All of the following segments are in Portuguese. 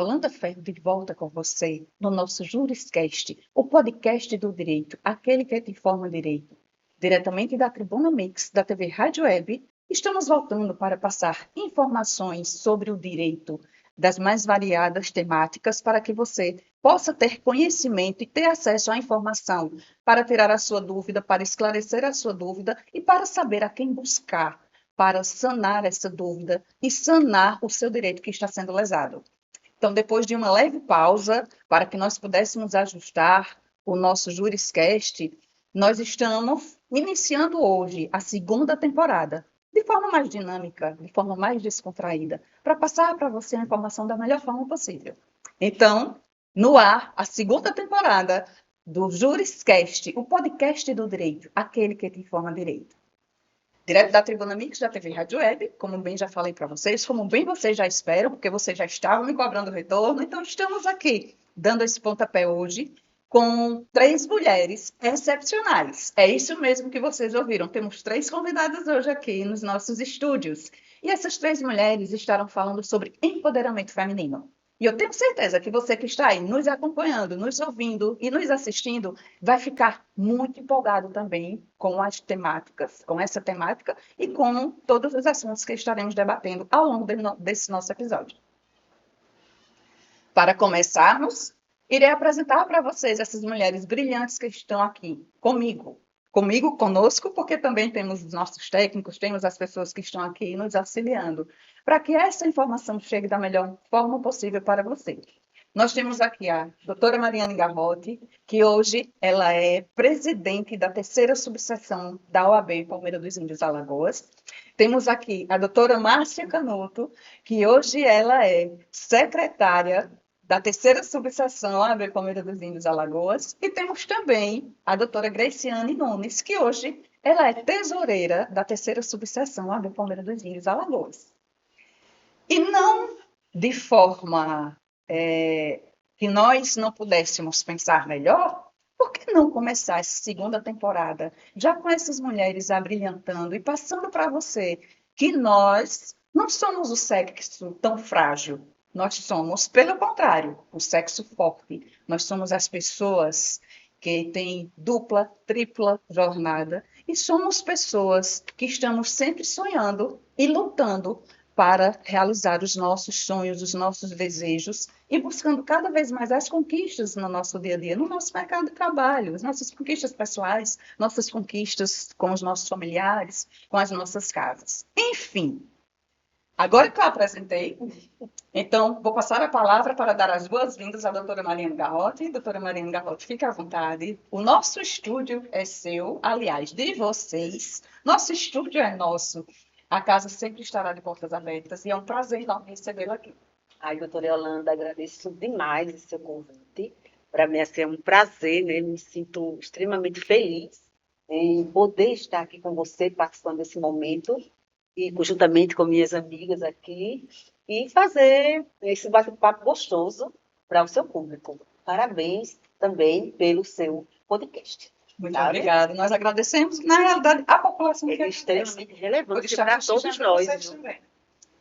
Yolanda Ferro de volta com você no nosso Juriscast, o podcast do direito, aquele que te informa direito. Diretamente da Tribuna Mix, da TV Rádio Web, estamos voltando para passar informações sobre o direito das mais variadas temáticas para que você possa ter conhecimento e ter acesso à informação para tirar a sua dúvida, para esclarecer a sua dúvida e para saber a quem buscar para sanar essa dúvida e sanar o seu direito que está sendo lesado. Então, depois de uma leve pausa, para que nós pudéssemos ajustar o nosso Juriscast, nós estamos iniciando hoje a segunda temporada, de forma mais dinâmica, de forma mais descontraída, para passar para você a informação da melhor forma possível. Então, no ar, a segunda temporada do Juriscast, o podcast do direito, aquele que te informa direito. Direto da Tribuna Mix, da TV Rádio Web, como bem já falei para vocês, como bem vocês já esperam, porque vocês já estavam me cobrando retorno, então estamos aqui dando esse pontapé hoje com 3 mulheres excepcionais. É isso mesmo que vocês ouviram, temos 3 convidadas hoje aqui nos nossos estúdios. E essas 3 mulheres estarão falando sobre empoderamento feminino. E eu tenho certeza que você que está aí nos acompanhando, nos ouvindo e nos assistindo, vai ficar muito empolgado também com as temáticas, com essa temática e com todos os assuntos que estaremos debatendo ao longo desse nosso episódio. Para começarmos, irei apresentar para vocês essas mulheres brilhantes que estão aqui comigo. Conosco, porque também temos os nossos técnicos, temos as pessoas que estão aqui nos auxiliando, para que essa informação chegue da melhor forma possível para você. Nós temos aqui a doutora Mariane Garrote, que hoje ela é presidente da terceira subseção da OAB Palmeira dos Índios Alagoas. Temos aqui a doutora Márcia Canuto, que hoje ela é secretária da terceira subseção OAB Palmeira dos Índios Alagoas, e temos também a doutora Graciane Nunes, que hoje ela é tesoureira da terceira subseção OAB Palmeira dos Índios Alagoas. E não de forma que nós não pudéssemos pensar melhor, por que não começar essa segunda temporada já com essas mulheres abrilhantando e passando para você que nós não somos o sexo tão frágil. Nós somos, pelo contrário, o sexo forte. Nós somos as pessoas que têm dupla, tripla jornada e somos pessoas que estamos sempre sonhando e lutando para realizar os nossos sonhos, os nossos desejos e buscando cada vez mais as conquistas no nosso dia a dia, no nosso mercado de trabalho, as nossas conquistas pessoais, nossas conquistas com os nossos familiares, com as nossas casas. Enfim, agora que eu apresentei, então vou passar a palavra para dar as boas-vindas à doutora Mariane Garrote. Doutora Mariane Garrote, fique à vontade. O nosso estúdio é seu, aliás, de vocês. Nosso estúdio é nosso. A casa sempre estará de portas abertas e é um prazer enorme recebê-la aqui. Ai, doutora Yolanda, agradeço demais esse seu convite. Para mim, assim, é um prazer, né? Me sinto extremamente feliz em poder estar aqui com você, participando desse momento, e juntamente com minhas amigas aqui, e fazer esse bate-papo gostoso para o seu público. Parabéns também pelo seu podcast. Muito obrigada. Nós agradecemos, na realidade, a população que é extremamente relevante para todos nós. Também.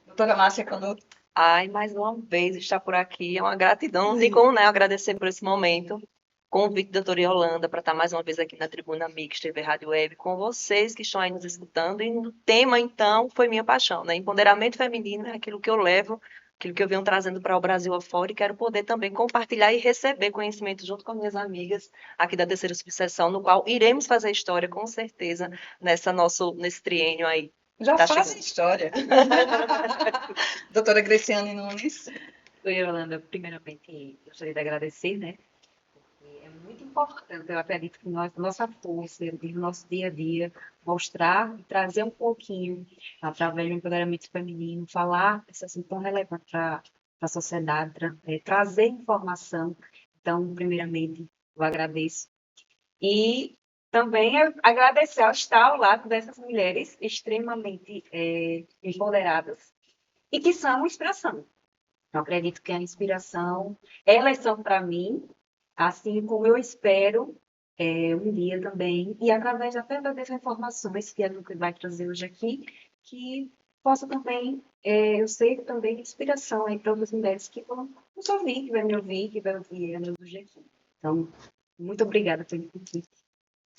Doutora Márcia Canuto. Ai, mais uma vez estar por aqui é uma gratidão. Não tem como, né, agradecer por esse momento. Convite da doutora Yolanda para estar mais uma vez aqui na Tribuna Mix, TV Rádio Web, com vocês que estão aí nos escutando. E o tema, então, foi minha paixão, né? Empoderamento feminino é aquilo que eu levo, aquilo que eu venho trazendo para o Brasil afora, e quero poder também compartilhar e receber conhecimento junto com minhas amigas aqui da terceira subseção, no qual iremos fazer história, com certeza, nesse triênio aí. Já fazem história. Doutora Graciane Nunes. Oi, Yolanda, primeiramente, gostaria de agradecer, né? Porque é muito importante, eu acredito que nossa força, no nosso dia a dia, mostrar e trazer um pouquinho, através do empoderamento feminino, falar esse assunto tão relevante para a sociedade, trazer informação. Então, primeiramente, eu agradeço. E também agradecer ao estar ao lado dessas mulheres extremamente empoderadas e que são inspiração. Eu acredito que a inspiração, elas são para mim, assim como eu espero um dia também, e através até dessas informações que a gente vai trazer hoje aqui, que possa também eu ser também inspiração aí para outras mulheres que vão nos ouvir, que vai me ouvir, que vai ouvir Ana do Jequim. Então, muito obrigada pelo convite.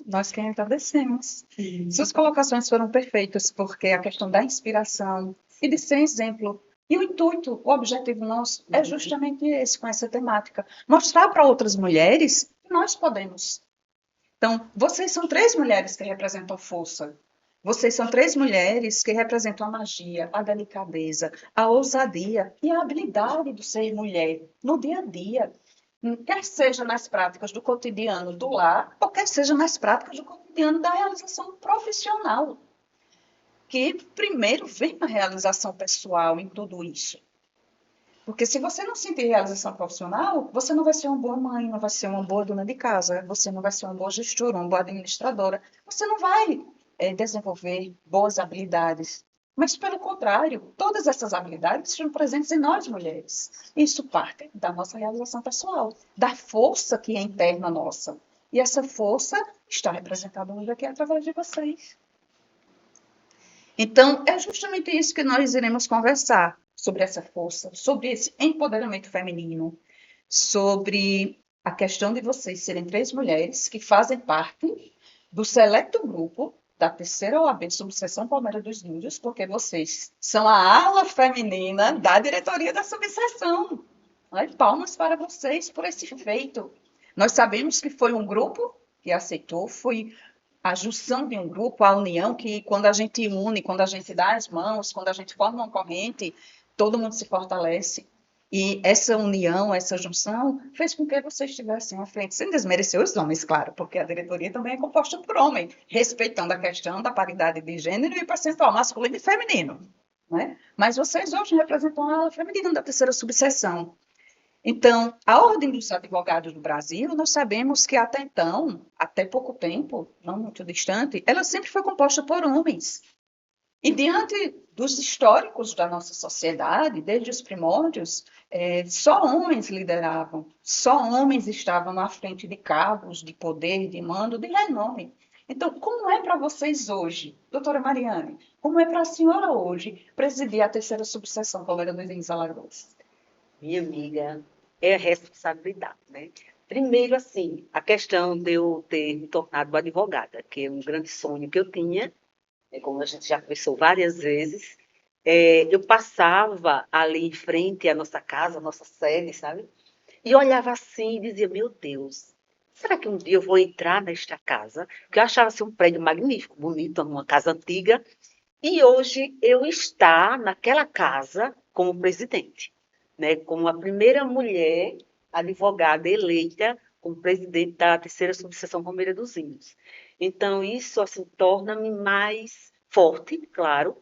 Nós que agradecemos. Suas colocações foram perfeitas, porque a questão da inspiração e de ser exemplo. E o intuito, o objetivo nosso é justamente esse, com essa temática. Mostrar para outras mulheres que nós podemos. Então, vocês são 3 mulheres que representam força. Vocês são 3 mulheres que representam a magia, a delicadeza, a ousadia e a habilidade de ser mulher no dia a dia. Quer seja nas práticas do cotidiano do lar, ou quer seja nas práticas do cotidiano da realização profissional. Que primeiro vem a realização pessoal em tudo isso. Porque se você não sentir realização profissional, você não vai ser uma boa mãe, não vai ser uma boa dona de casa, você não vai ser uma boa gestora, uma boa administradora, você não vai desenvolver boas habilidades. Mas, pelo contrário, todas essas habilidades estão presentes em nós, mulheres. Isso parte da nossa realização pessoal, da força que é interna nossa. E essa força está representada hoje aqui através de vocês. Então, é justamente isso que nós iremos conversar, sobre essa força, sobre esse empoderamento feminino, sobre a questão de vocês serem 3 mulheres que fazem parte do seleto grupo da terceira OAB de Subseção Palmeira dos Índios, porque vocês são a ala feminina da diretoria da subseção. Palmas para vocês por esse feito. Nós sabemos que foi um grupo que aceitou, foi a junção de um grupo, a união, que quando a gente une, quando a gente dá as mãos, quando a gente forma uma corrente, todo mundo se fortalece. E essa união, essa junção, fez com que vocês estivessem à frente, sem desmerecer os homens, claro, porque a diretoria também é composta por homens, respeitando a questão da paridade de gênero e percentual masculino e feminino. Né? Mas vocês hoje representam a ala feminina da terceira subseção. Então, a Ordem dos Advogados do Brasil, nós sabemos que até então, até pouco tempo, não muito distante, ela sempre foi composta por homens. E diante dos históricos da nossa sociedade, desde os primórdios, só homens lideravam, só homens estavam à frente de cargos de poder, de mando, de renome. Então, como é para vocês hoje, doutora Mariane, como é para a senhora hoje presidir a terceira subseção Palmeira dos Índios Alagoas? Minha amiga, é a responsabilidade, né? Primeiro, assim, a questão de eu ter me tornado advogada, que é um grande sonho que eu tinha, como a gente já conversou várias vezes, eu passava ali em frente à nossa casa, à nossa sede, sabe? E olhava assim e dizia, meu Deus, será que um dia eu vou entrar nesta casa? Porque eu achava assim, um prédio magnífico, bonito, uma casa antiga, e hoje eu estar naquela casa como presidente, né? Como a primeira mulher advogada eleita como presidente da terceira subseção Palmeira dos Índios. Então, isso assim, torna-me mais forte, claro,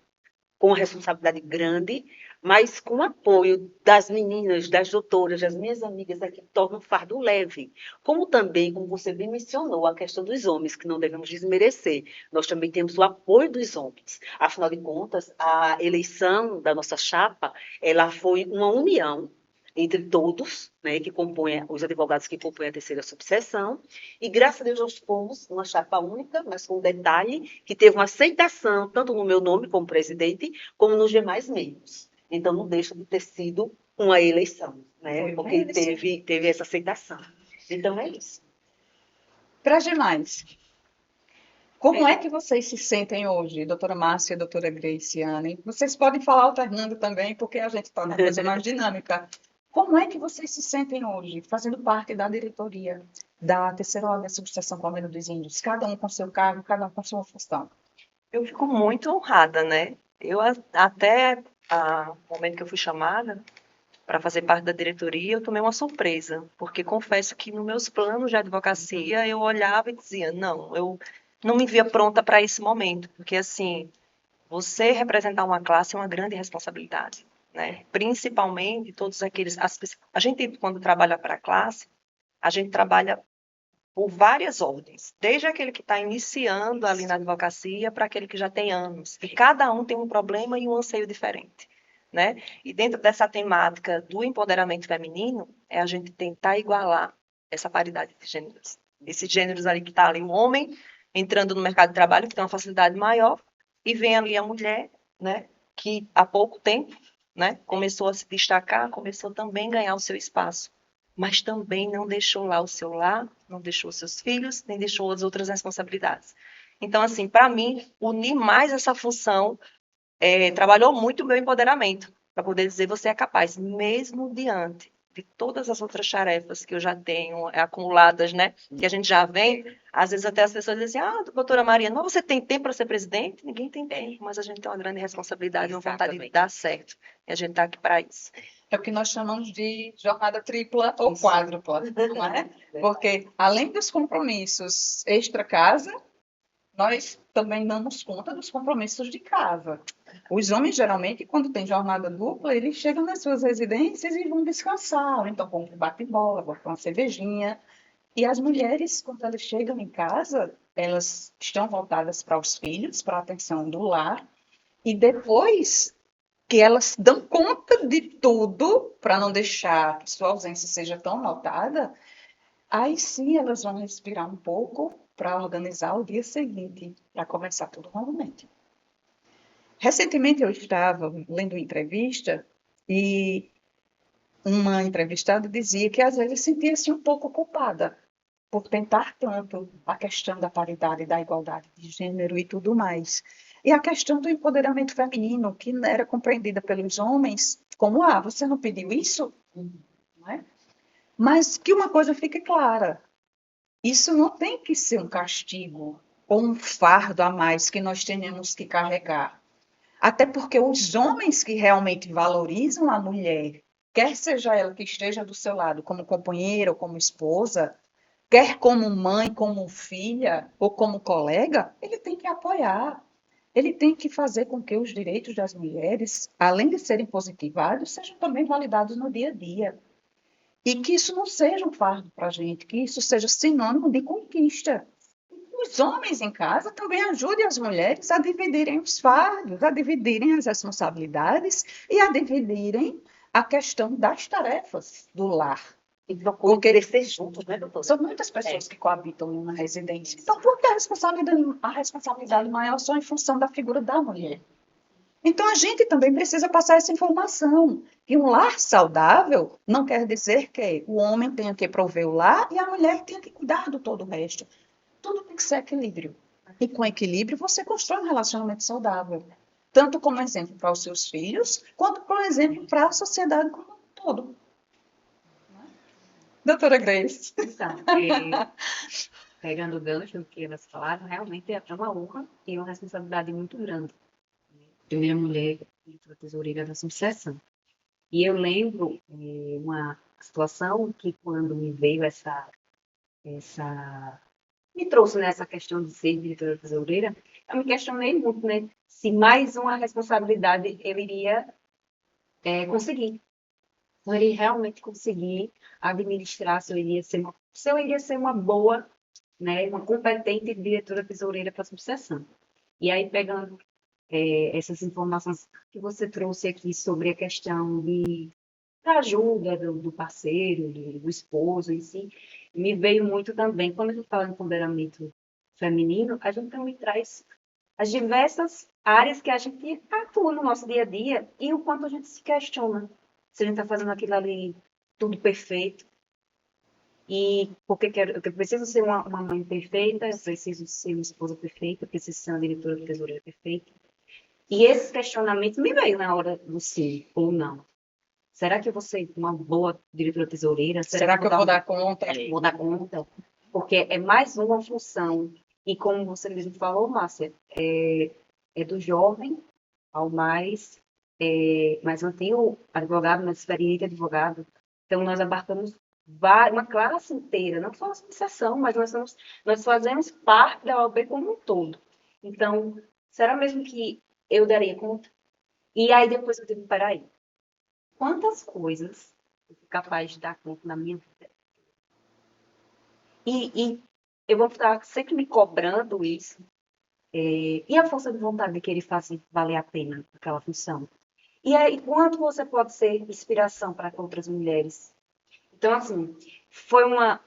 com uma responsabilidade grande, mas com o apoio das meninas, das doutoras, das minhas amigas aqui, torna um fardo leve. Como também, como você bem mencionou, a questão dos homens, que não devemos desmerecer. Nós também temos o apoio dos homens. Afinal de contas, a eleição da nossa chapa, ela foi uma união entre todos, né, que compõem, os advogados que compõem a terceira subseção, e graças a Deus nós fomos uma chapa única, mas com um detalhe, que teve uma aceitação, tanto no meu nome como presidente, como nos demais membros. Então não deixa de ter sido uma eleição, né, porque teve essa aceitação. Então é isso. Para as demais, como é que vocês se sentem hoje, doutora Márcia e doutora Graciane? Vocês podem falar alternando também, porque a gente torna a coisa mais dinâmica. Como é que vocês se sentem hoje, fazendo parte da diretoria da terceira ordem da subseção Palmeira dos Índios, cada um com seu cargo, cada um com sua função? Eu fico muito honrada, né? Eu até o momento que eu fui chamada para fazer parte da diretoria, eu tomei uma surpresa, porque confesso que nos meus planos de advocacia eu olhava e dizia, não, eu não me via pronta para esse momento, porque assim, você representar uma classe é uma grande responsabilidade, né? Principalmente todos aqueles, a gente quando trabalha para a classe, a gente trabalha por várias ordens, desde aquele que está iniciando ali na advocacia para aquele que já tem anos, e cada um tem um problema e um anseio diferente, né? E dentro dessa temática do empoderamento feminino, é a gente tentar igualar essa paridade de gêneros. Esses gêneros ali que está ali, o homem entrando no mercado de trabalho, que tem uma facilidade maior, e vem ali a mulher, né, que há pouco tempo, né, começou a se destacar, começou também a ganhar o seu espaço, mas também não deixou lá o seu lar, não deixou seus filhos, nem deixou as outras responsabilidades. Então, assim, para mim, unir mais essa função trabalhou muito o meu empoderamento, para poder dizer você é capaz, mesmo diante de todas as outras tarefas que eu já tenho acumuladas, né? Que a gente já vem, às vezes até as pessoas dizem assim, doutora Mariana, mas você tem tempo para ser presidente? Ninguém tem tempo, mas a gente tem uma grande responsabilidade, uma vontade de dar certo. E a gente está aqui para isso. É o que nós chamamos de jornada tripla ou quádrupla, não é? Porque, além dos compromissos extra-casa, nós também damos conta dos compromissos de casa. Os homens, geralmente, quando tem jornada dupla, eles chegam nas suas residências e vão descansar. Ou então vão para bate-bola, vão para uma cervejinha. E as mulheres, quando elas chegam em casa, elas estão voltadas para os filhos, para a atenção do lar. E depois que elas dão conta de tudo, para não deixar que sua ausência seja tão notada, aí sim elas vão respirar um pouco para organizar o dia seguinte, para começar tudo novamente. Recentemente eu estava lendo uma entrevista e uma entrevistada dizia que às vezes sentia-se um pouco culpada por tentar tanto a questão da paridade, da igualdade de gênero e tudo mais. E a questão do empoderamento feminino, que era compreendida pelos homens como, você não pediu isso? Não é? Mas que uma coisa fique clara, isso não tem que ser um castigo ou um fardo a mais que nós tenhamos que carregar. Até porque os homens que realmente valorizam a mulher, quer seja ela que esteja do seu lado como companheira ou como esposa, quer como mãe, como filha ou como colega, ele tem que apoiar. Ele tem que fazer com que os direitos das mulheres, além de serem positivados, sejam também validados no dia a dia. E que isso não seja um fardo para a gente, que isso seja sinônimo de conquista. Os homens em casa também ajudem as mulheres a dividirem os fardos, a dividirem as responsabilidades e a dividirem a questão das tarefas do lar. E procuram crescer juntos, né, doutora? São muitas pessoas que coabitam numa residência. Então, por que a responsabilidade maior só em função da figura da mulher? Então, a gente também precisa passar essa informação. Que um lar saudável não quer dizer que o homem tenha que prover o lar e a mulher tenha que cuidar do todo o resto. Tudo tem que ser equilíbrio. E com equilíbrio você constrói um relacionamento saudável. Tanto como exemplo para os seus filhos, quanto, por exemplo, para a sociedade como um todo. Doutora Grace. Então, pegando o gancho do que elas falaram, realmente é uma honra e uma responsabilidade muito grande. Primeira mulher tesoureira da sucessão. E eu lembro uma situação que quando me veio me trouxe nessa questão de ser diretora tesoureira, eu me questionei muito, né, se mais uma responsabilidade eu iria conseguir. Se eu iria realmente conseguir administrar, se eu iria ser uma boa, né, uma competente diretora tesoureira para a sucessão. E aí, pegando essas informações que você trouxe aqui sobre a questão da ajuda do parceiro, do esposo em si, me veio muito também, quando a gente fala em empoderamento feminino, a gente também traz as diversas áreas que a gente atua no nosso dia a dia e o quanto a gente se questiona se a gente está fazendo aquilo ali tudo perfeito. E porque eu preciso ser uma mãe perfeita, eu preciso ser uma esposa perfeita, eu preciso ser uma diretora de tesoureira perfeita. E esse questionamento me veio na hora do sim ou não. Será que eu vou ser uma boa diretora tesoureira? Será que eu vou dar conta? Vou dar conta? Porque é mais uma função. E como você mesmo falou, Márcia, é do jovem ao mais antigo advogado, mais experiente advogado. Então, nós abarcamos uma classe inteira, não só a sucessão, mas nós fazemos parte da OAB como um todo. Então, será mesmo que eu daria conta? E aí depois eu digo, peraí, quantas coisas eu fui capaz de dar conta na minha vida? E eu vou estar sempre me cobrando isso. E a força de vontade de querer fazer valer a pena aquela função? E aí, quanto você pode ser inspiração para outras mulheres? Então, assim, foi uma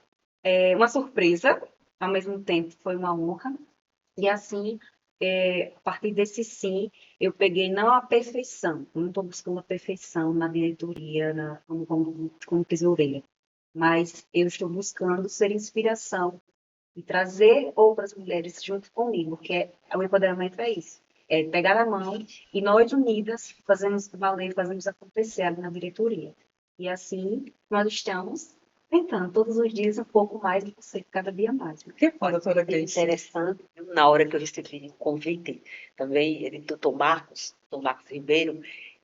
surpresa, ao mesmo tempo foi uma honra. E assim, a partir desse sim, eu peguei não a perfeição, eu não estou buscando a perfeição na diretoria, como tesoureira, mas eu estou buscando ser inspiração e trazer outras mulheres junto comigo, o empoderamento é isso. É pegar a mão e nós unidas fazemos valer, fazemos acontecer ali na diretoria. E assim nós estamos tentando todos os dias um pouco mais de você, cada dia mais. Que bom, doutora É Grace. interessante, na hora que eu recebi o convite, também, ele, doutor Marcos Ribeiro,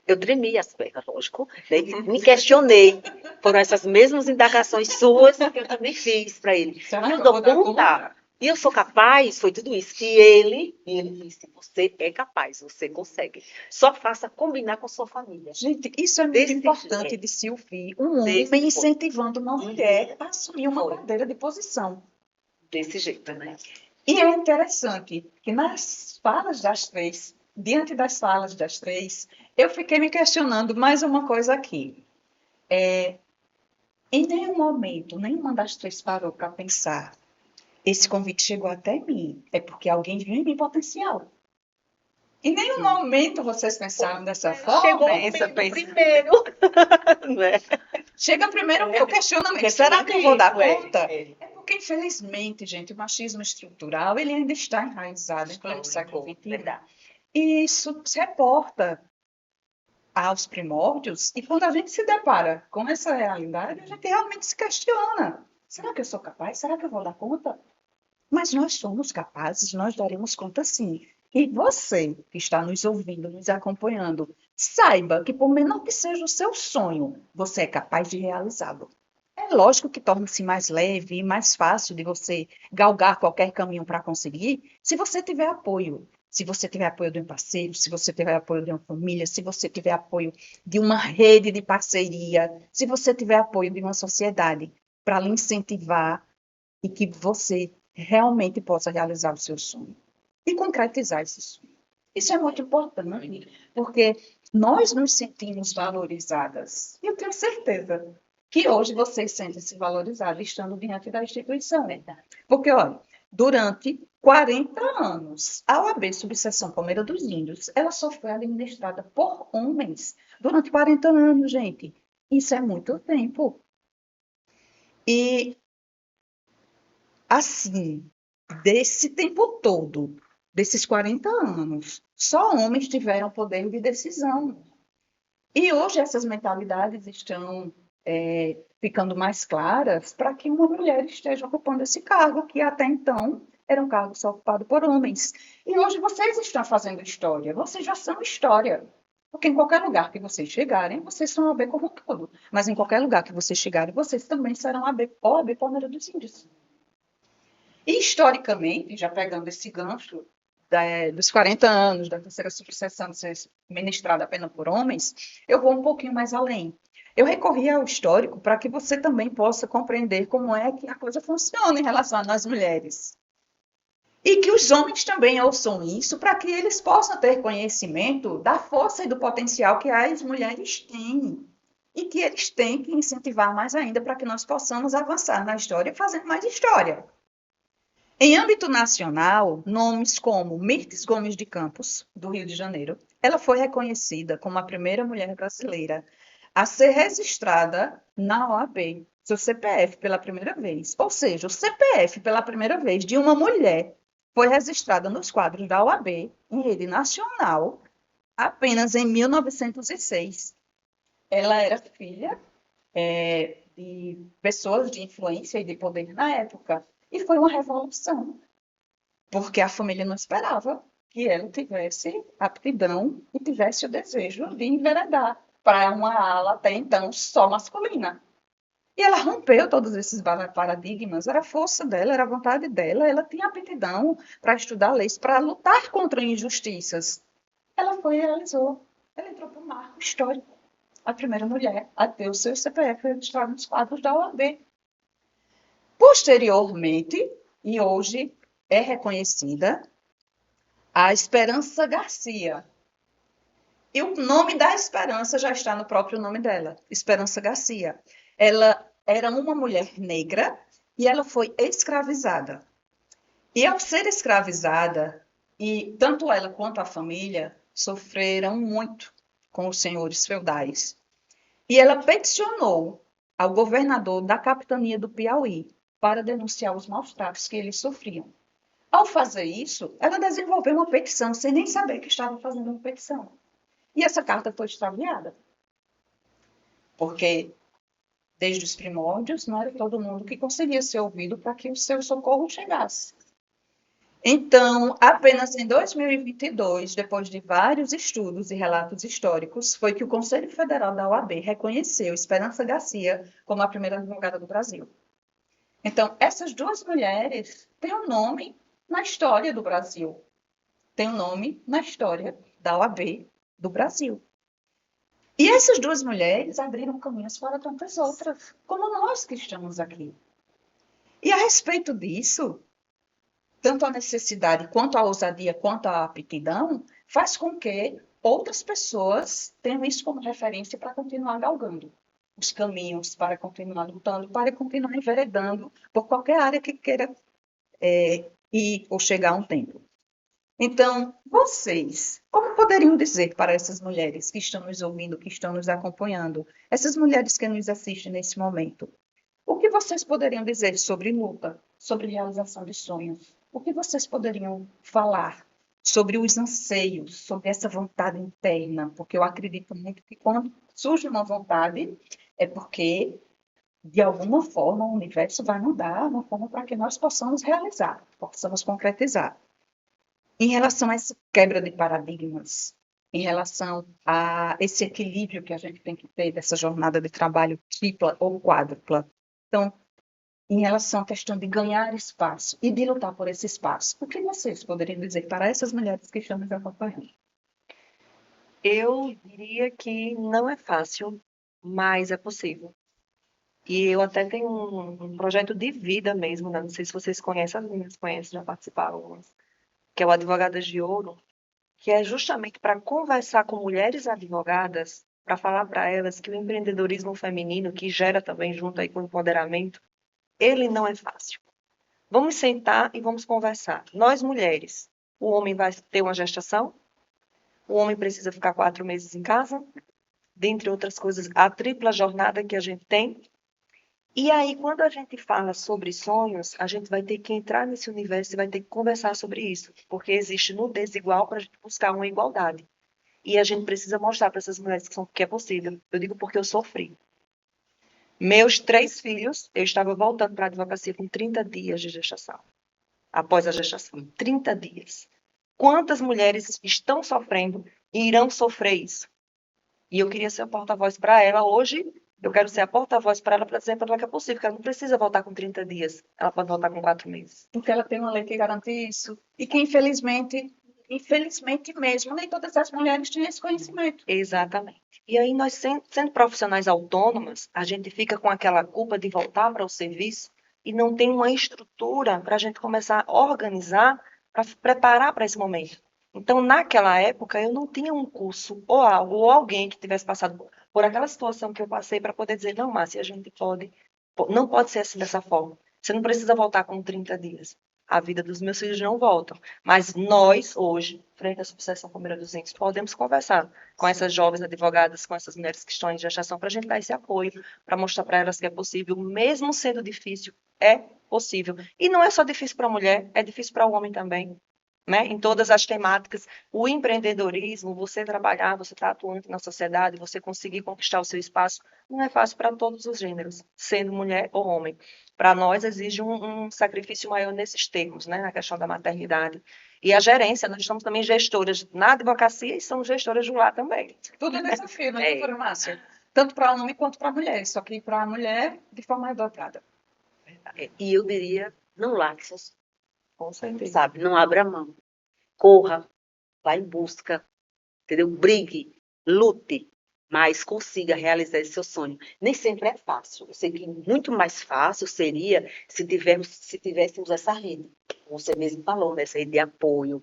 eu tremi as pernas, lógico, né? Me questionei. Foram essas mesmas indagações suas que eu também fiz para ele. Será E que eu eu dou vou dar conta. E eu sou capaz, foi tudo isso. E ele disse, você é capaz, você consegue. Só faça combinar com sua família. Gente, isso é muito Desse importante jeito. de se ouvir. Um Desse homem jeito. incentivando uma mulher a assumir uma Foi. cadeira de posição. Desse jeito, né? E é interessante que nas falas das três, diante das falas das três, eu fiquei me questionando mais uma coisa aqui. Em nenhum momento, nenhuma das três parou para pensar. Esse convite chegou até mim. É porque alguém viu em mim potencial. Em nenhum momento vocês pensaram dessa forma. Chegou pensa. primeiro. Né? Chega primeiro o questionamento. Questionamento, Será que eu vou dar é, conta? é. É porque, infelizmente, gente, o machismo estrutural ele ainda está enraizado em pleno século XXI. Verdade. E isso se reporta aos primórdios. E quando a gente se depara com essa realidade, a gente realmente se questiona. Será que eu sou capaz? Será que eu vou dar conta? Mas nós somos capazes, nós daremos conta sim. E você que está nos ouvindo, nos acompanhando, saiba que por menor que seja o seu sonho, você é capaz de realizá-lo. É lógico que torna-se mais leve e mais fácil de você galgar qualquer caminho para conseguir, se você tiver apoio. Se você tiver apoio de um parceiro, se você tiver apoio de uma família, se você tiver apoio de uma rede de parceria, se você tiver apoio de uma sociedade para lhe incentivar e que você realmente possa realizar o seu sonho e concretizar esse sonho. Isso é muito importante, porque nós nos sentimos valorizadas. E eu tenho certeza que hoje vocês sentem-se valorizadas estando diante da instituição. Porque, olha, durante 40 anos, a OAB Subseção Palmeira dos Índios, ela só foi administrada por homens. Durante 40 anos, gente. Isso é muito tempo. E assim, desse tempo todo, desses 40 anos, só homens tiveram poder de decisão. E hoje essas mentalidades estão ficando mais claras para que uma mulher esteja ocupando esse cargo, que até então era um cargo só ocupado por homens. E hoje vocês estão fazendo história, vocês já são história. Porque em qualquer lugar que vocês chegarem, vocês são OAB como um todo. Mas em qualquer lugar que vocês chegarem, vocês também serão OAB Palmeira dos Índios. E, historicamente, já pegando esse gancho dos 40 anos da terceira subseção ser ministrada apenas por homens, eu vou um pouquinho mais além. Eu recorri ao histórico para que você também possa compreender como é que a coisa funciona em relação a nós mulheres. E que os homens também ouçam isso para que eles possam ter conhecimento da força e do potencial que as mulheres têm. E que eles têm que incentivar mais ainda para que nós possamos avançar na história e fazer mais história. Em âmbito nacional, nomes como Mirtes Gomes de Campos, do Rio de Janeiro, ela foi reconhecida como a primeira mulher brasileira a ser registrada na OAB, seu CPF pela primeira vez. Ou seja, o CPF pela primeira vez de uma mulher foi registrada nos quadros da OAB em rede nacional apenas em 1906. Ela era filha de pessoas de influência e de poder na época. E foi uma revolução, porque a família não esperava que ela tivesse aptidão e tivesse o desejo de enveredar para uma ala até então só masculina. E ela rompeu todos esses paradigmas, era a força dela, era a vontade dela, ela tinha aptidão para estudar leis, para lutar contra injustiças. Ela foi e realizou, ela entrou para o marco histórico, a primeira mulher a ter o seu CPF registrado nos quadros da OAB. Posteriormente, e hoje é reconhecida, a Esperança Garcia. E o nome da Esperança já está no próprio nome dela, Esperança Garcia. Ela era uma mulher negra e ela foi escravizada. E ao ser escravizada, E tanto ela quanto a família sofreram muito com os senhores feudais. E ela peticionou ao governador da capitania do Piauí para denunciar os maus tratos que eles sofriam. Ao fazer isso, ela desenvolveu uma petição sem nem saber que estava fazendo uma petição. E essa carta foi extraviada. Porque, desde os primórdios, não era todo mundo que conseguia ser ouvido para que o seu socorro chegasse. Então, apenas em 2022, depois de vários estudos e relatos históricos, foi que o Conselho Federal da OAB reconheceu Esperança Garcia como a primeira advogada do Brasil. Então, essas duas mulheres têm um nome na história do Brasil, têm um nome na história da OAB do Brasil. E essas duas mulheres abriram caminhos para tantas outras, como nós que estamos aqui. E a respeito disso, tanto a necessidade, quanto a ousadia, quanto a aptidão, faz com que outras pessoas tenham isso como referência para continuar galgando os caminhos, para continuar lutando, para continuar enveredando por qualquer área que queira ir ou chegar a um tempo. Então, vocês, como poderiam dizer para essas mulheres que estão nos ouvindo, que estão nos acompanhando, essas mulheres que nos assistem nesse momento, o que vocês poderiam dizer sobre luta, sobre realização de sonhos? O que vocês poderiam falar sobre os anseios, sobre essa vontade interna? Porque eu acredito muito que quando surge uma vontade, é porque, de alguma forma, o universo vai nos dar uma forma para que nós possamos realizar, possamos concretizar. Em relação a essa quebra de paradigmas, em relação a esse equilíbrio que a gente tem que ter dessa jornada de trabalho tripla ou quádrupla. Então, em relação à questão de ganhar espaço e de lutar por esse espaço, o que vocês poderiam dizer para essas mulheres que estão nos acompanhando? Eu diria que não é fácil, mas é possível. E eu até tenho um projeto de vida mesmo, né? Não sei se vocês conhecem, as meninas conhecem, já participaram algumas, que é o Advogadas de Ouro, que é justamente para conversar com mulheres advogadas, para falar para elas que o empreendedorismo feminino, que gera também junto aí com o empoderamento, ele não é fácil. Vamos sentar e vamos conversar. Nós, mulheres, o homem vai ter uma gestação, o homem precisa ficar 4 meses em casa, dentre outras coisas, a tripla jornada que a gente tem. E aí, quando a gente fala sobre sonhos, a gente vai ter que entrar nesse universo e vai ter que conversar sobre isso, porque existe no desigual para a gente buscar uma igualdade. E a gente precisa mostrar para essas mulheres que é possível. Eu digo porque eu sofri. Meus 3 filhos, eu estava voltando para a advocacia com 30 dias de gestação. Após a gestação, 30 dias. Quantas mulheres estão sofrendo e irão sofrer isso? E eu queria ser a porta-voz para ela hoje. Eu quero ser a porta-voz para ela para dizer para ela que é possível, que ela não precisa voltar com 30 dias. Ela pode voltar com 4 meses. Porque ela tem uma lei que garante isso. E que, infelizmente mesmo, nem todas as mulheres têm esse conhecimento. Exatamente. E aí, nós sendo profissionais autônomas, a gente fica com aquela culpa de voltar para o serviço e não tem uma estrutura para a gente começar a organizar, para preparar para esse momento. Então, naquela época, eu não tinha um curso ou algo, ou alguém que tivesse passado por aquela situação que eu passei para poder dizer, não, Márcia, a gente não pode ser assim dessa forma. Você não precisa voltar com 30 dias. A vida dos meus filhos não voltam. Mas nós, hoje, frente à Subseção Palmeira 200, podemos conversar com essas jovens advogadas, com essas mulheres que estão em gestação, para a gente dar esse apoio, para mostrar para elas que é possível, mesmo sendo difícil, é possível. E não é só difícil para a mulher, é difícil para o homem também. Né? Em todas as temáticas, o empreendedorismo, você trabalhar, você estar atuante na sociedade, você conseguir conquistar o seu espaço, não é fácil para todos os gêneros, sendo mulher ou homem. Para nós, exige um sacrifício maior nesses termos, né? Na questão da maternidade. E a gerência, nós somos também gestoras na advocacia e somos gestoras de lá também. Tudo é desafio, né, doutora Márcia? Tanto para o homem quanto para a mulher, só que para a mulher de forma dobrada. E eu diria, não laxas, Com certeza. sabe? Não abra mão. Corra, vá em busca, entendeu? Brigue, lute, mas consiga realizar esse seu sonho. Nem sempre é fácil. Eu sei que muito mais fácil seria se tivéssemos essa rede. Como você mesmo falou, né? Essa rede de apoio,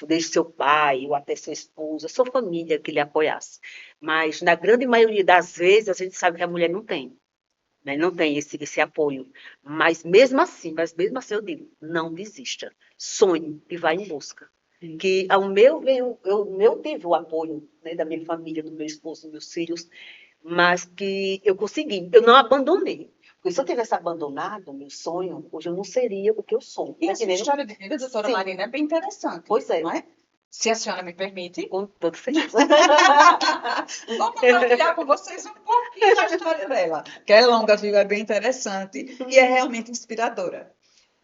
desde seu pai ou até sua esposa, sua família que lhe apoiasse. Mas, na grande maioria das vezes, a gente sabe que a mulher não tem. Né? Não tem esse apoio. Mas mesmo assim eu digo, não desista. Sonhe e vá em busca. que ao meu veio, eu tive o apoio, né, da minha família, do meu esposo, dos meus filhos, mas que eu consegui, eu não abandonei. Porque se eu tivesse abandonado o meu sonho, hoje eu não seria o que eu sou. E Tá essa entendendo? história de vida, doutora Sim. Marina, é bem interessante. Pois é. Não é? Se a senhora me permite, Com toda certeza. vou compartilhar com vocês um pouquinho da história dela, que é longa, viu? É bem interessante e é realmente inspiradora.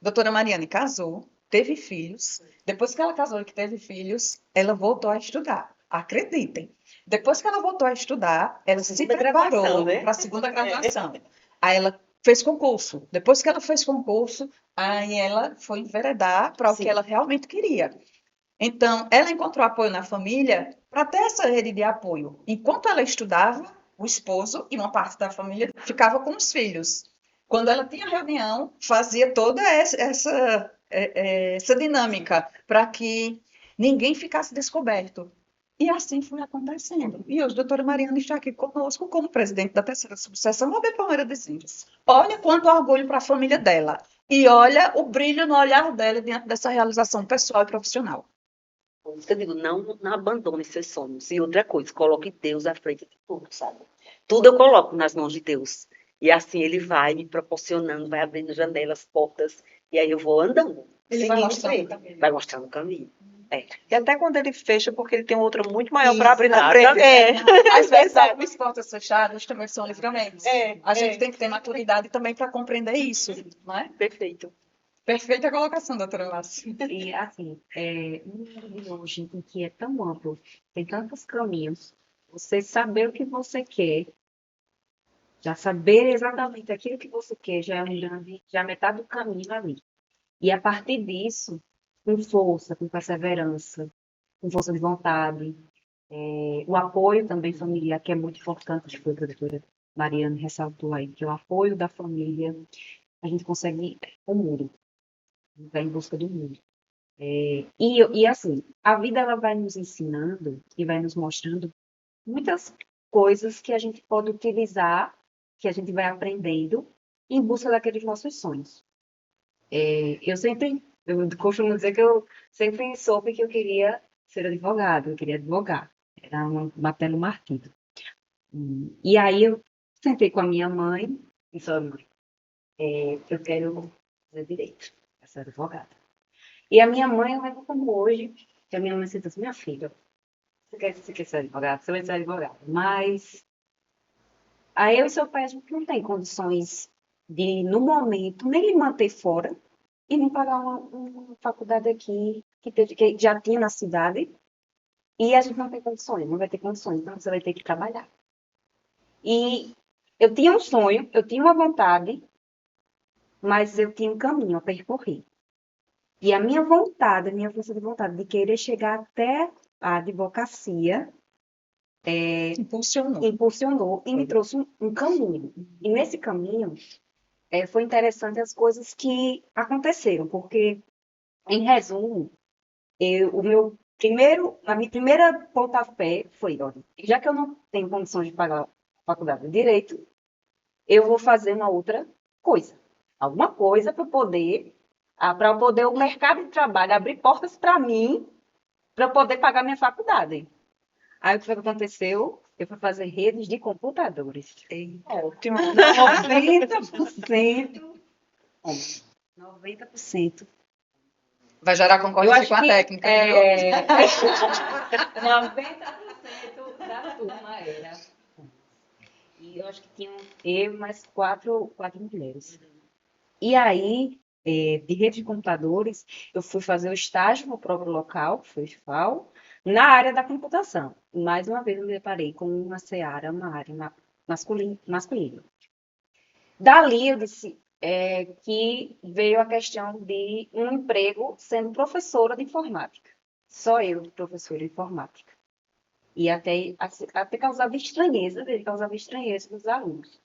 Doutora Mariane casou, teve filhos. Depois que ela casou e que teve filhos, ela voltou a estudar. Acreditem. Depois que ela voltou a estudar, ela se Segunda preparou graduação, né? para a segunda graduação. Aí ela fez concurso. Depois que ela fez concurso, aí ela foi enveredar para o que Sim. ela realmente queria. Então, ela encontrou apoio na família para ter essa rede de apoio. Enquanto ela estudava, o esposo e uma parte da família ficava com os filhos. Quando ela tinha reunião, fazia toda essa dinâmica para que ninguém ficasse descoberto. E assim foi acontecendo. E hoje a doutora Mariana está aqui conosco como presidente da terceira subseção da OAB Palmeiras dos Índios. Olha quanto orgulho para a família dela. E olha o brilho no olhar dela diante dessa realização pessoal e profissional. Por isso que eu digo, não abandone seus sonhos. E outra coisa, coloque Deus à frente de tudo, sabe? Tudo eu coloco nas mãos de Deus. E assim ele vai me proporcionando, vai abrindo janelas, portas, e aí eu vou andando. Ele vai seguindo em mostrando o frente. caminho. Vai mostrando o caminho. É. E até quando ele fecha, porque ele tem outra muito maior Isso, para abrir na exato. frente. É. Às vezes, Verdade. algumas portas fechadas também são livramentos. É, A gente é. tem que ter maturidade também para compreender isso, não é? Perfeito. Perfeita colocação, doutora Márcia. E, assim, no mundo de hoje, em que é tão amplo, tem tantos caminhos, você saber o que você quer, já saber exatamente aquilo que você quer, já é já é metade do caminho ali. E a partir disso, com força, com perseverança, com força de vontade, o apoio também familiar, que é muito importante, que foi o que a doutora Mariana ressaltou aí, que é o apoio da família, a gente consegue o mundo, vai em busca do mundo. E assim, a vida ela vai nos ensinando e vai nos mostrando muitas coisas que a gente pode utilizar, que a gente vai aprendendo em busca daqueles nossos sonhos. Eu costumo dizer que eu sempre soube que eu queria ser advogado, eu queria advogar, era bater no martelo. E aí eu sentei com a minha mãe e disse, "Olha, mãe, eu quero fazer direito, quero ser advogada." E a minha mãe, eu lembro como hoje, que a minha mãe disse assim, minha filha, você quer ser advogada? Você vai ser advogada. Mas aí eu e seu pai, a gente não tem condições de, no momento, nem me manter fora e nem pagar uma faculdade aqui que já tinha na cidade. E a gente não tem condições, não vai ter condições, então você vai ter que trabalhar. E eu tinha um sonho, eu tinha uma vontade, mas eu tinha um caminho a percorrer. E a minha vontade, a minha força de vontade de querer chegar até a advocacia impulsionou e me trouxe um caminho. E nesse caminho foi interessante as coisas que aconteceram, porque, em resumo, a minha primeira pontapé foi, olha, já que eu não tenho condições de pagar a faculdade de Direito, eu vou fazer uma outra coisa. Alguma coisa para poder o mercado de trabalho abrir portas para mim, para eu poder pagar minha faculdade. Aí o que foi que aconteceu? Eu fui fazer redes de computadores. Ótimo. 90%. 90%. Vai gerar concorrência com a técnica, viu? 90% da turma era. E eu acho que tinham eu mais quatro mulheres. E aí, de rede de computadores, eu fui fazer o estágio no próprio local, que foi o FAO, na área da computação. Mais uma vez eu me deparei com uma área masculina. Dali eu disse que veio a questão de um emprego sendo professora de informática. Só eu, professora de informática. E até causava estranheza dos alunos.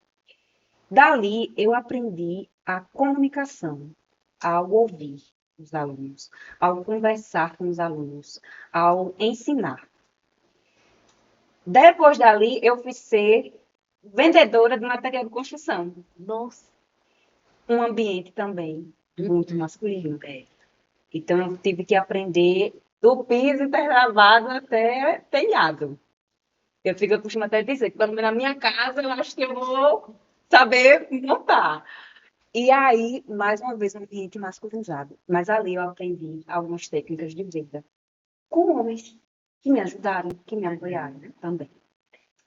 Dali eu aprendi a comunicação, ao ouvir os alunos, ao conversar com os alunos, ao ensinar. Depois dali eu fui ser vendedora de material de construção. Nossa. Um ambiente também muito masculino. Então eu tive que aprender do piso internavado até telhado. Eu costumo até dizer que, pelo menos na minha casa, eu acho que eu vou saber montar. E aí, mais uma vez, um ambiente masculinizado. Mas ali eu aprendi algumas técnicas de vida com homens que me ajudaram, que me apoiaram também.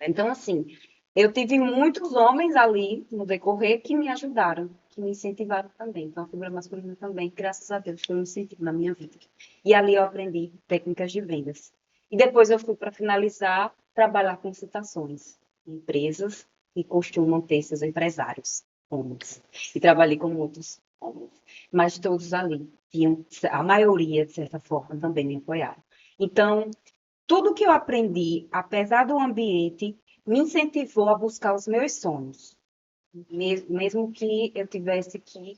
Então, assim, eu tive muitos homens ali no decorrer que me ajudaram, que me incentivaram também. Então, a figura masculina também, graças a Deus, foi um incentivo na minha vida. E ali eu aprendi técnicas de vendas. E depois eu fui, para finalizar, trabalhar com citações em empresas que costumam ter seus empresários, homens. E trabalhei com outros homens. Mas todos ali tinham, a maioria, de certa forma, também me apoiaram. Então, tudo que eu aprendi, apesar do ambiente, me incentivou a buscar os meus sonhos, mesmo que eu tivesse que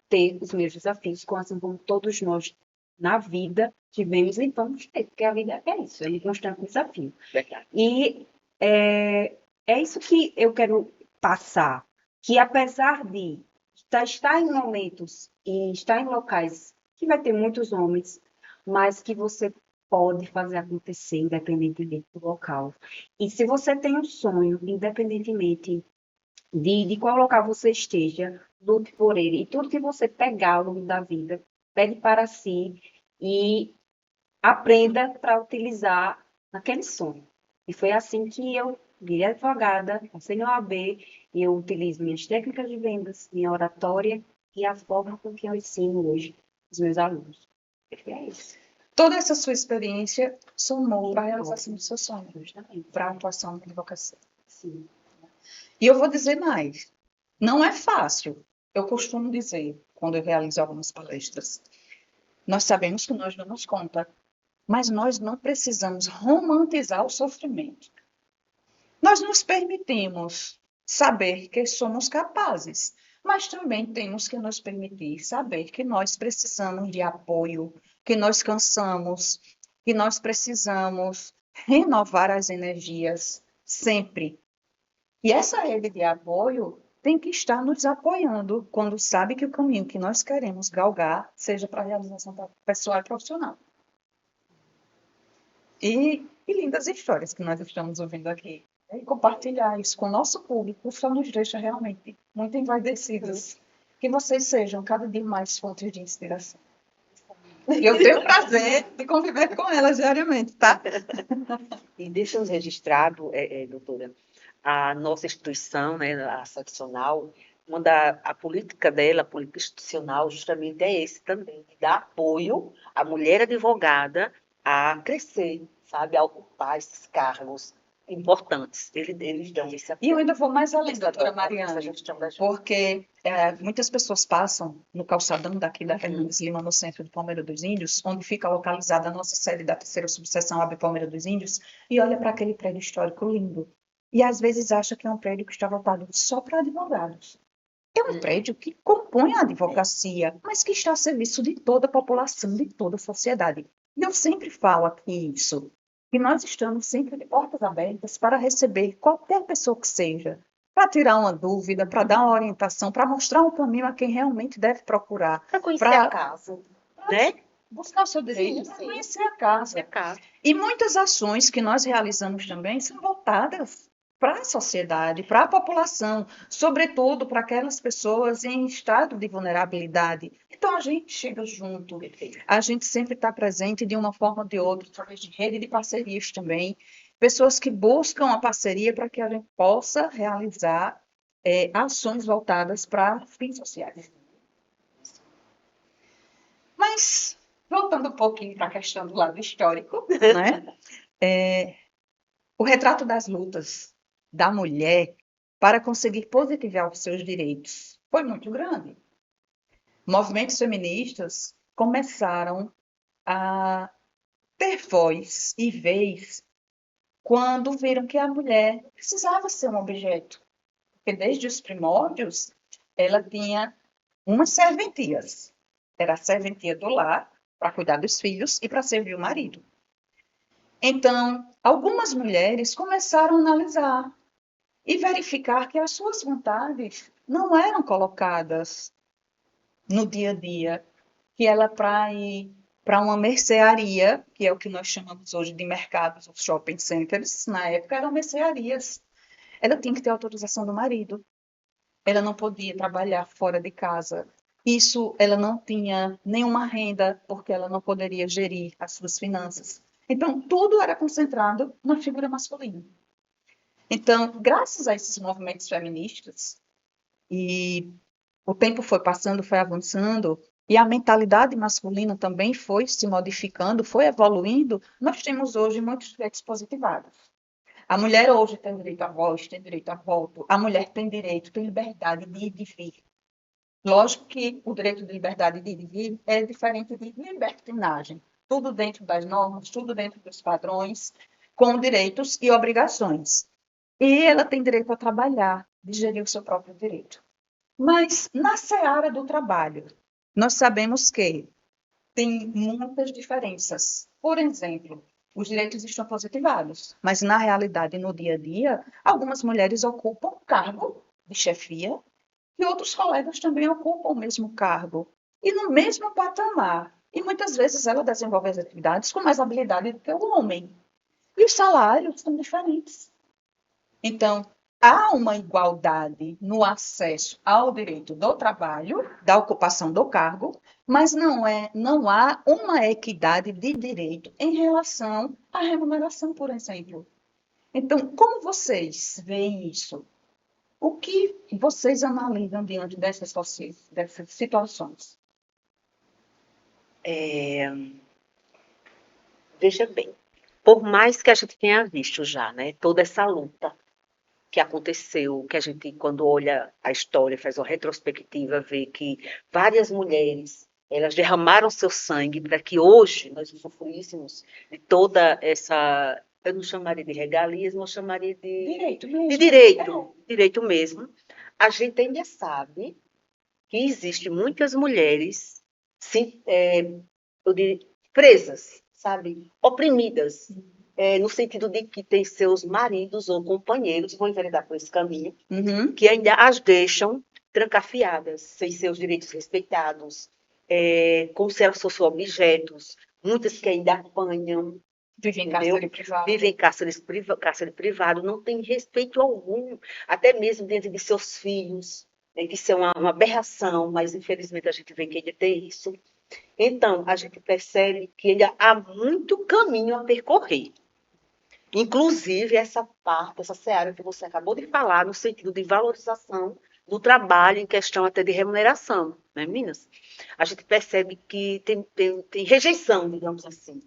ter os meus desafios, assim como todos nós na vida tivemos e vamos ter, porque a vida é isso, é um constante desafio. Verdade. E é isso que eu quero passar, que apesar de estar em momentos e estar em locais que vai ter muitos homens, mas que você pode fazer acontecer independentemente do local. E se você tem um sonho, independentemente de qual local você esteja, lute por ele. E tudo que você pegar ao longo da vida, pegue para si e aprenda para utilizar naquele sonho. E foi assim que eu virei advogada, passei no OAB, e eu utilizo minhas técnicas de vendas, minha oratória e a forma com que eu ensino hoje os meus alunos. E é isso. Toda essa sua experiência somou para a realização do seu sonho, para a atuação na advocacia. Sim. E eu vou dizer mais, não é fácil. Eu costumo dizer, quando eu realizo algumas palestras, nós sabemos que nós damos conta, mas nós não precisamos romantizar o sofrimento. Nós nos permitimos saber que somos capazes, mas também temos que nos permitir saber que nós precisamos de apoio, que nós cansamos, que nós precisamos renovar as energias sempre. E essa rede de apoio tem que estar nos apoiando quando sabe que o caminho que nós queremos galgar seja para a realização pessoal e profissional. E lindas histórias que nós estamos ouvindo aqui. E compartilhar isso com o nosso público só nos deixa realmente muito envaidecidos. Que vocês sejam cada dia mais fontes de inspiração. E eu tenho o prazer de conviver com elas diariamente, tá? E deixamos registrado, doutora, a nossa instituição, né, a seccional, a política dela, a política institucional, justamente é esse também, de dar apoio à mulher advogada a crescer, sabe, a ocupar esses cargos importantes. Eles dão esse apoio. E eu ainda vou mais além, doutora Mariana, porque muitas pessoas passam no calçadão daqui da Fernandes Lima, no centro de Palmeira dos Índios, onde fica localizada a nossa sede da 3ª subseção AB Palmeira dos Índios, e olha para aquele prédio histórico lindo. E às vezes acha que é um prédio que está voltado só para advogados. É um prédio que compõe a advocacia, mas que está a serviço de toda a população, de toda a sociedade. E eu sempre falo aqui isso, que nós estamos sempre de portas abertas para receber qualquer pessoa que seja, para tirar uma dúvida, para dar uma orientação, para mostrar um caminho a quem realmente deve procurar. Para conhecer a casa, né? Buscar o seu direito, para conhecer a casa. E muitas ações que nós realizamos também são voltadas para a sociedade, para a população, sobretudo para aquelas pessoas em estado de vulnerabilidade. Então, a gente chega junto, a gente sempre está presente de uma forma ou de outra, através de rede de parcerias também, pessoas que buscam a parceria para que a gente possa realizar ações voltadas para fins sociais. Mas, voltando um pouquinho para a questão do lado histórico, né? O retrato das lutas da mulher para conseguir positivar os seus direitos foi muito grande. Movimentos feministas começaram a ter voz e vez quando viram que a mulher precisava ser um objeto. Porque desde os primórdios, ela tinha umas serventias. Era a serventia do lar, para cuidar dos filhos e para servir o marido. Então, algumas mulheres começaram a analisar e verificar que as suas vontades não eram colocadas no dia a dia, que ela para para uma mercearia, que é o que nós chamamos hoje de mercados ou shopping centers. Na época eram mercearias. Ela tinha que ter autorização do marido. Ela não podia trabalhar fora de casa. Isso, ela não tinha nenhuma renda, porque ela não poderia gerir as suas finanças. Então, tudo era concentrado na figura masculina. Então, graças a esses movimentos feministas, e o tempo foi passando, foi avançando, e a mentalidade masculina também foi se modificando, foi evoluindo, nós temos hoje muitos direitos positivados. A mulher hoje tem direito à voz, tem direito a voto, a mulher tem direito, tem liberdade de ir e de vir. Lógico que o direito de liberdade de ir e vir é diferente de libertinagem. Tudo dentro das normas, tudo dentro dos padrões, com direitos e obrigações. E ela tem direito a trabalhar, de gerir o seu próprio direito. Mas na seara do trabalho, nós sabemos que tem muitas diferenças. Por exemplo, os direitos estão positivados, mas na realidade, no dia a dia, algumas mulheres ocupam cargo de chefia e outros colegas também ocupam o mesmo cargo e no mesmo patamar. E muitas vezes ela desenvolve as atividades com mais habilidade do que o homem. E os salários são diferentes. Então, há uma igualdade no acesso ao direito do trabalho, da ocupação do cargo, mas não há uma equidade de direito em relação à remuneração, por exemplo. Então, como vocês veem isso? O que vocês analisam diante dessas situações? Veja bem, por mais que a gente tenha visto já, né, toda essa luta que aconteceu, que a gente, quando olha a história, faz uma retrospectiva, vê que várias mulheres, elas derramaram seu sangue para que hoje nós usufruíssemos de toda essa, eu não chamaria de regalismo, eu chamaria Direito mesmo. de direito mesmo. A gente ainda sabe que existem muitas mulheres eu diria, presas, sabe? Oprimidas. No sentido de que tem seus maridos ou companheiros, vão enveredar por esse caminho, que ainda as deixam trancafiadas, sem seus direitos respeitados, como se elas fossem objetos, muitas que ainda apanham, Vivem em cárcere privado. vivem em cárcere privado, não tem respeito algum, até mesmo dentro de seus filhos, né, que isso é uma aberração, mas infelizmente a gente vê que ainda tem isso. Então, a gente percebe que ainda há muito caminho a percorrer. Inclusive, essa parte, essa seara que você acabou de falar, no sentido de valorização do trabalho, em questão até de remuneração, né, meninas? A gente percebe que tem rejeição, digamos assim.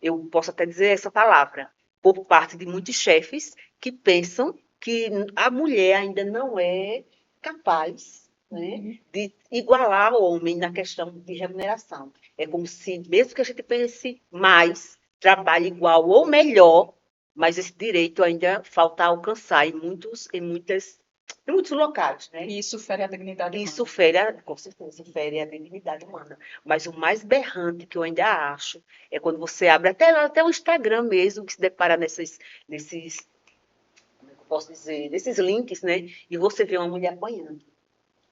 Eu posso até dizer essa palavra, por parte de muitos chefes que pensam que a mulher ainda não é capaz, né, de igualar o homem na questão de remuneração. É como se, mesmo que a gente pense mais, trabalhe igual ou melhor, mas esse direito ainda falta alcançar em muitos locais, né? E isso fere a dignidade humana. Isso com certeza, fere a dignidade humana. Mas o mais berrante que eu ainda acho é quando você abre até o Instagram mesmo, que se depara nesses, como é que eu posso dizer, nesses links, né? E você vê uma mulher apanhando.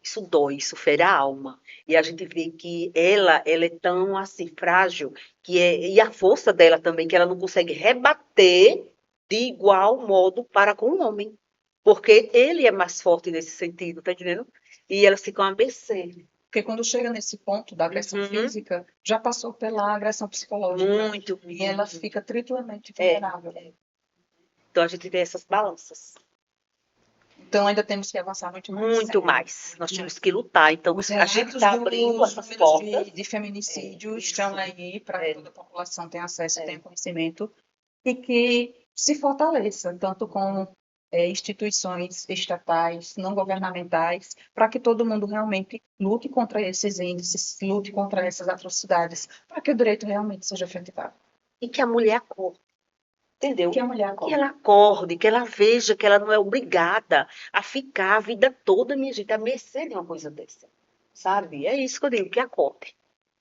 Isso dói, isso fere a alma. E a gente vê que ela é tão assim frágil, e a força dela também, que ela não consegue rebater de igual modo para com o homem. Porque ele é mais forte nesse sentido, tá entendendo? E elas ficam à mercê. Porque quando chega nesse ponto da agressão física, já passou pela agressão psicológica. Muito. E ela fica triplamente vulnerável. Então a gente tem essas balanças. Então ainda temos que avançar muito mais. Muito mais. Nós temos que lutar. Então Os a gente relatos está abrindo essas dos portas. números de feminicídio estão aí para que toda a população tenha acesso, tenha conhecimento e que se fortaleça, tanto com instituições estatais, não governamentais, para que todo mundo realmente lute contra esses índices, lute contra essas atrocidades, para que o direito realmente seja efetivado. E que a mulher acorde. Entendeu? Que a mulher acorde. Que ela acorde, que ela veja que ela não é obrigada a ficar a vida toda, minha gente, à mercê de uma coisa dessa. Sabe? É isso que eu digo, que acorde.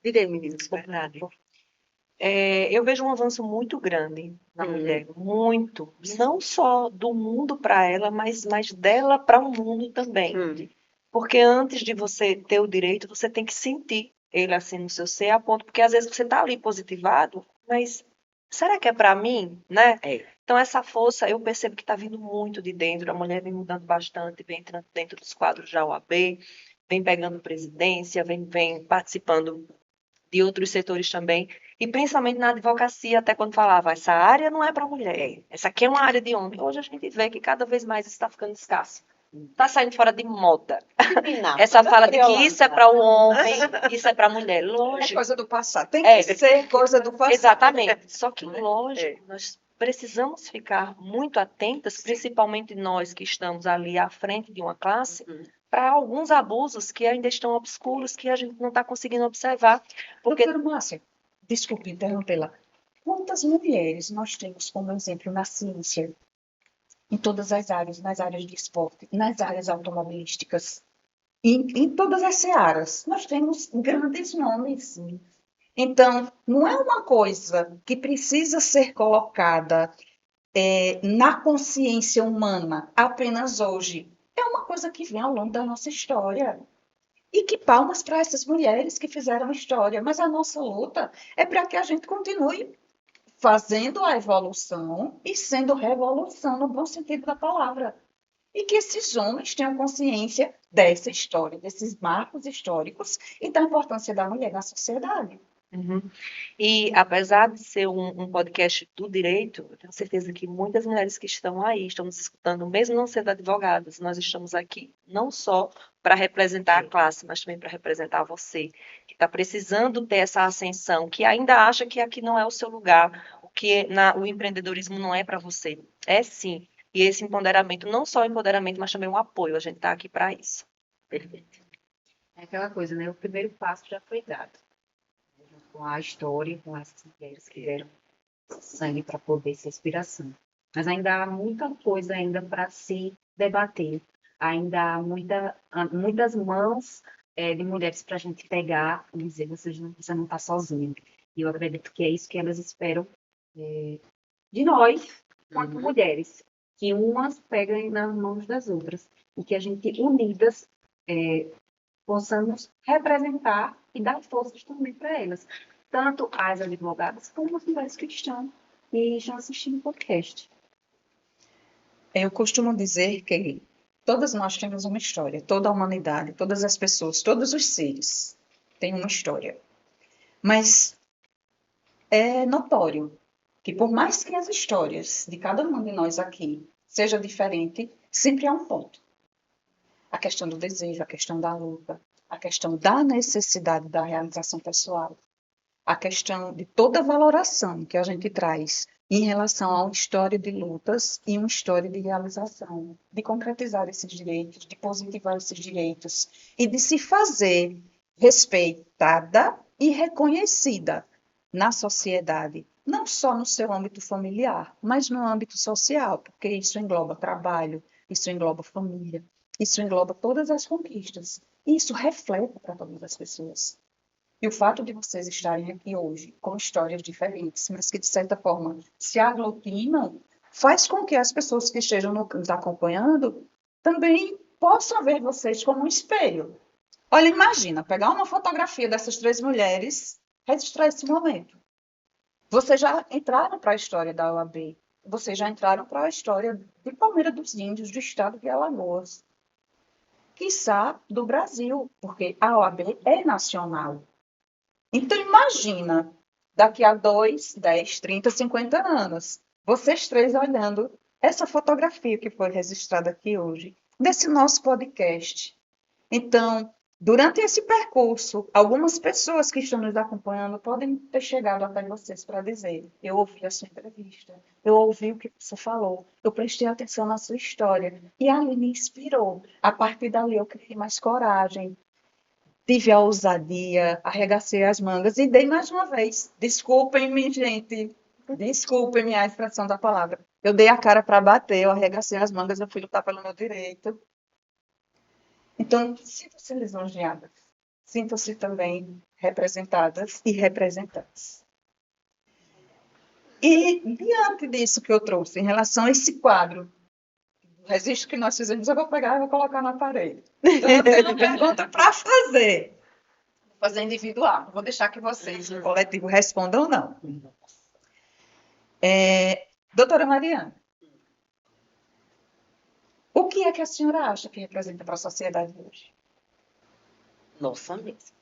Diga aí, meninas. Verdade. Eu vejo um avanço muito grande na mulher, muito. Não só do mundo para ela, mas dela para o mundo também. Porque antes de você ter o direito, você tem que sentir ele assim no seu ser, a ponto, porque às vezes você está ali positivado, mas será que é para mim, né? É. Então essa força eu percebo que está vindo muito de dentro, a mulher vem mudando bastante, vem entrando dentro dos quadros da OAB, vem pegando presidência, vem participando de outros setores também, e principalmente na advocacia, até quando falava, essa área não é para mulher, essa aqui é uma área de homem. Hoje a gente vê que cada vez mais isso está ficando escasso. Está saindo fora de moda. Essa fala de que isso é para o homem, isso é para a mulher. É Lógico. coisa do passado. Tem É. que ser coisa do passado. Exatamente. Só que, lógico, nós precisamos ficar muito atentas, principalmente nós que estamos ali à frente de uma classe, para alguns abusos que ainda estão obscuros, que a gente não está conseguindo observar. Porque Doutora Márcia, desculpe interrompê-la. Quantas mulheres nós temos como exemplo na ciência, em todas as áreas, nas áreas de esporte, nas áreas automobilísticas, em todas as searas? Nós temos grandes nomes. Então, não é uma coisa que precisa ser colocada na consciência humana apenas hoje. É uma coisa que vem ao longo da nossa história. E que palmas para essas mulheres que fizeram história. Mas a nossa luta é para que a gente continue fazendo a evolução e sendo revolução no bom sentido da palavra. E que esses homens tenham consciência dessa história, desses marcos históricos e da importância da mulher na sociedade. E apesar de ser um podcast do direito, eu tenho certeza que muitas mulheres que estão aí, estão nos escutando, mesmo não sendo advogadas, nós estamos aqui não só para representar a classe, mas também para representar você, que está precisando ter essa ascensão, que ainda acha que aqui não é o seu lugar, o empreendedorismo não é para você. É sim. E esse empoderamento, não só o empoderamento, mas também o apoio, a gente está aqui para isso. Perfeito. É aquela coisa, né? O primeiro passo já foi dado. Com a história, com essas mulheres que deram sangue para poder ser inspiração. Mas ainda há muita coisa ainda para se debater. Ainda há muitas mãos de mulheres para a gente pegar e dizer, você não está sozinha. E eu acredito que é isso que elas esperam de nós, quanto mulheres. Que umas peguem nas mãos das outras. E que a gente, unidas, possamos representar e dar forças também para elas. Tanto as advogadas como as mulheres que estão assistindo o podcast. Eu costumo dizer que todas nós temos uma história, toda a humanidade, todas as pessoas, todos os seres têm uma história. Mas é notório que por mais que as histórias de cada um de nós aqui seja diferente, sempre há um ponto. A questão do desejo, a questão da luta, a questão da necessidade da realização pessoal, a questão de toda a valoração que a gente traz em relação a uma história de lutas e uma história de realização, de concretizar esses direitos, de positivar esses direitos e de se fazer respeitada e reconhecida na sociedade, não só no seu âmbito familiar, mas no âmbito social, porque isso engloba trabalho, isso engloba família, isso engloba todas as conquistas. E isso reflete para todas as pessoas. E o fato de vocês estarem aqui hoje com histórias diferentes, mas que de certa forma se aglutinam, faz com que as pessoas que estejam nos acompanhando também possam ver vocês como um espelho. Olha, imagina, pegar uma fotografia dessas 3 mulheres, registrar esse momento. Vocês já entraram para a história da OAB, vocês já entraram para a história de Palmeira dos Índios, do estado de Alagoas, quiçá do Brasil, porque a OAB é nacional. Então, imagina, daqui a 2, 10, 30, 50 anos, vocês 3 olhando essa fotografia que foi registrada aqui hoje, desse nosso podcast. Então, durante esse percurso, algumas pessoas que estão nos acompanhando podem ter chegado até vocês para dizer: eu ouvi a sua entrevista, eu ouvi o que você falou, eu prestei atenção na sua história, e ali me inspirou. A partir dali eu criei mais coragem, tive a ousadia, arregacei as mangas e dei mais uma vez. Desculpem-me, gente. Desculpem-me a expressão da palavra. Eu dei a cara para bater, eu arregacei as mangas, eu fui lutar pelo meu direito. Então, sintam-se lisonjeadas. Sintam-se também representadas e representantes. E, diante disso que eu trouxe, em relação a esse quadro, o registro que nós fizemos, eu vou pegar e vou colocar na parede. Então, eu tenho uma pergunta para fazer. fazer individual. Vou deixar que vocês, no coletivo, respondam ou não. Doutora Mariana, o que é que a senhora acha que representa para a sociedade hoje? Nossa mesmo.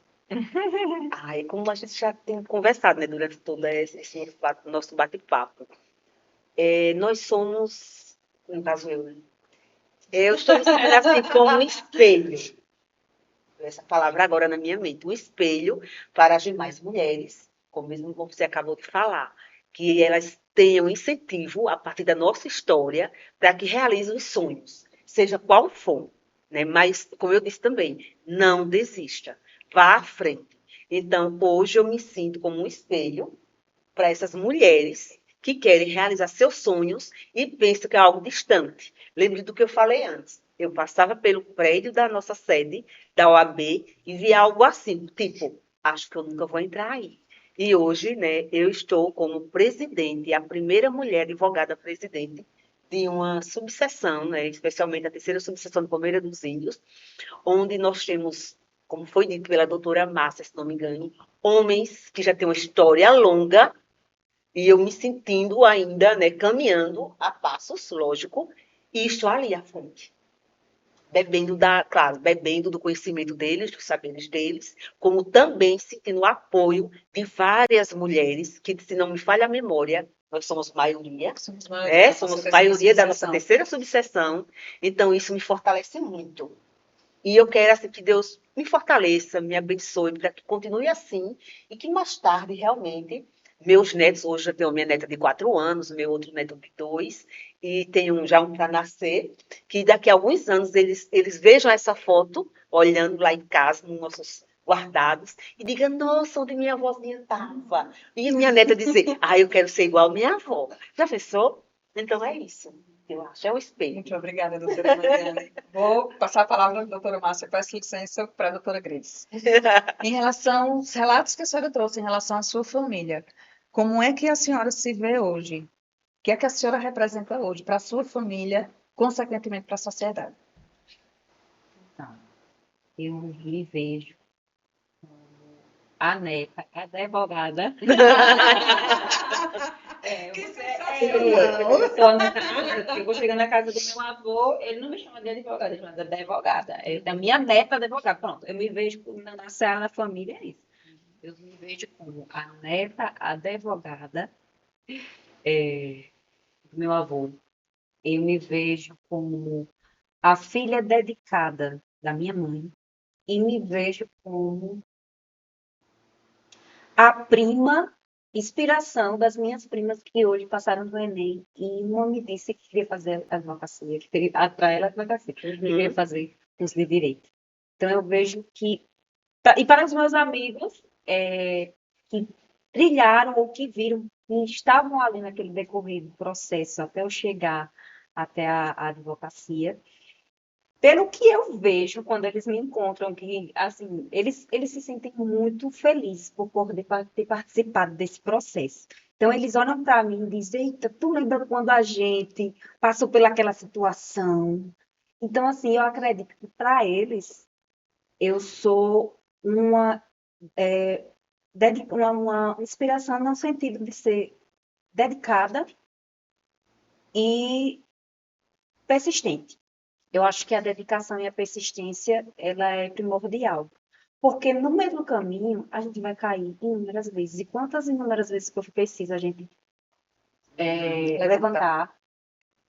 Ai, como a gente já tem conversado, né, durante todo esse nosso bate-papo, nós somos, no caso eu, né? Eu estou me sentindo assim como um espelho. Essa palavra agora na minha mente, um espelho para as demais mulheres, como mesmo você acabou de falar, que elas tenham incentivo a partir da nossa história para que realizem os sonhos, seja qual for, né? Mas, como eu disse também, não desista, vá à frente. Então, hoje eu me sinto como um espelho para essas mulheres que querem realizar seus sonhos e pensam que é algo distante. Lembre do que eu falei antes. Eu passava pelo prédio da nossa sede, da OAB, e via algo assim, tipo, acho que eu nunca vou entrar aí. E hoje, né, eu estou como presidente, a primeira mulher advogada presidente de uma subseção, né, especialmente a terceira subseção do Palmeiras dos Índios, onde nós temos, como foi dito pela doutora Márcia, se não me engano, homens que já têm uma história longa, e eu me sentindo ainda, né, caminhando a passos, lógico, e estou ali à frente. Bebendo do conhecimento deles, dos saberes deles, como também sentindo o apoio de várias mulheres, que, se não me falha a memória, nós somos maioria, somos maioria da nossa terceira subseção, então isso me fortalece muito. E eu quero assim, que Deus me fortaleça, me abençoe, para que continue assim, e que mais tarde, realmente, meus netos, hoje eu tenho minha neta de 4 anos, meu outro neto de 2, e tenho já um para nascer, que daqui a alguns anos eles vejam essa foto, olhando lá em casa, nos nossos guardados, e digam, nossa, onde minha avózinha estava? E minha neta dizer, eu quero ser igual a minha avó. Já pensou? Então é isso. Eu acho, é o espelho. Muito obrigada, doutora Mariana. Vou passar a palavra à doutora Márcia, peço licença para a doutora Grace. Em relação aos relatos que a senhora trouxe em relação à sua família, como é que a senhora se vê hoje? O que é que a senhora representa hoje para a sua família, consequentemente para a sociedade? Então, eu me vejo a neta, a advogada. Eu vou chegando na casa do meu avô, ele não me chama de advogada, ele chama de advogada. Da minha neta advogada. Pronto, eu me vejo na sala da família, é isso. Eu me vejo como a neta advogada do meu avô. Eu me vejo como a filha dedicada da minha mãe. E me vejo como a prima inspiração das minhas primas que hoje passaram no Enem e uma me disse que queria fazer advocacia, que queria para ela advocacia, que eu queria fazer curso de direito. Então eu vejo que e para os meus amigos que trilharam ou que viram que estavam ali naquele decorrer do processo até eu chegar até a advocacia, pelo que eu vejo quando eles me encontram, que assim, eles se sentem muito felizes por poder ter participado desse processo. Então, eles olham para mim e dizem, eita, tu lembra quando a gente passou pelaquela situação? Então, assim, eu acredito que para eles, eu sou uma inspiração no sentido de ser dedicada e persistente. Eu acho que a dedicação e a persistência, ela é primordial. Porque no mesmo caminho, a gente vai cair inúmeras vezes. E quantas inúmeras vezes que eu preciso a gente levantar?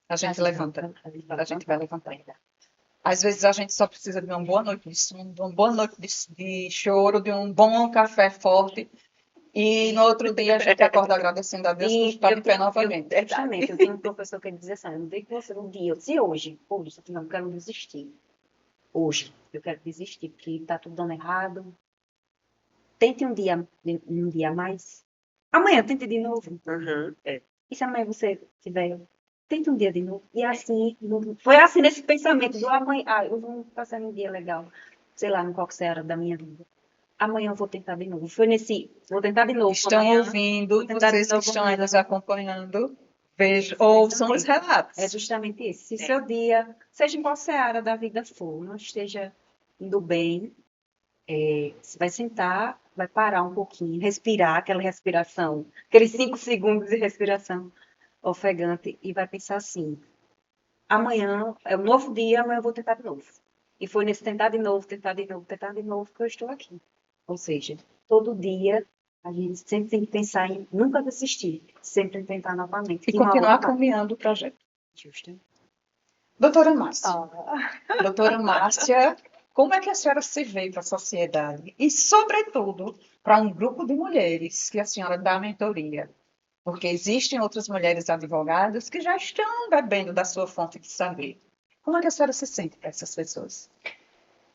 A gente levanta. A gente vai levantar. Às vezes a gente só precisa de uma boa noite de sono, de uma boa noite de choro, de um bom café forte. E no outro dia a gente acorda agradecendo a Deus por estar em pé novamente. Exatamente. Eu tenho um professor que diz assim, não tem que você um dia, se hoje, eu não quero desistir. Hoje, eu quero desistir, porque está tudo dando errado. Tente um dia a mais. Amanhã, tente de novo. E se amanhã você tiver, tente um dia de novo. E assim, foi assim nesse pensamento do amanhã. Eu vou passar um dia legal, sei lá, em qualquer hora da minha vida. Amanhã eu vou tentar de novo. Vou tentar de novo. Estão amanhã, ouvindo, vocês que estão aí nos acompanhando, ouçam os relatos. É justamente isso. Se seu dia, seja em qual área da vida for, não esteja indo bem, Você vai sentar, vai parar um pouquinho, respirar, aquela respiração, aqueles 5 segundos de respiração ofegante, e vai pensar assim: amanhã é um novo dia, amanhã eu vou tentar de novo. E foi nesse tentar de novo, tentar de novo, tentar de novo que eu estou aqui. Ou seja, todo dia a gente sempre tem que pensar em nunca desistir, sempre tentar novamente. E que uma continuar hora vai. caminhando o projeto. Justo. Doutora Márcia. Ah, Doutora Márcia, como é que a senhora se vê para a sociedade? E, sobretudo, para um grupo de mulheres que a senhora dá mentoria? Porque existem outras mulheres advogadas que já estão bebendo da sua fonte de saber. Como é que a senhora se sente para essas pessoas?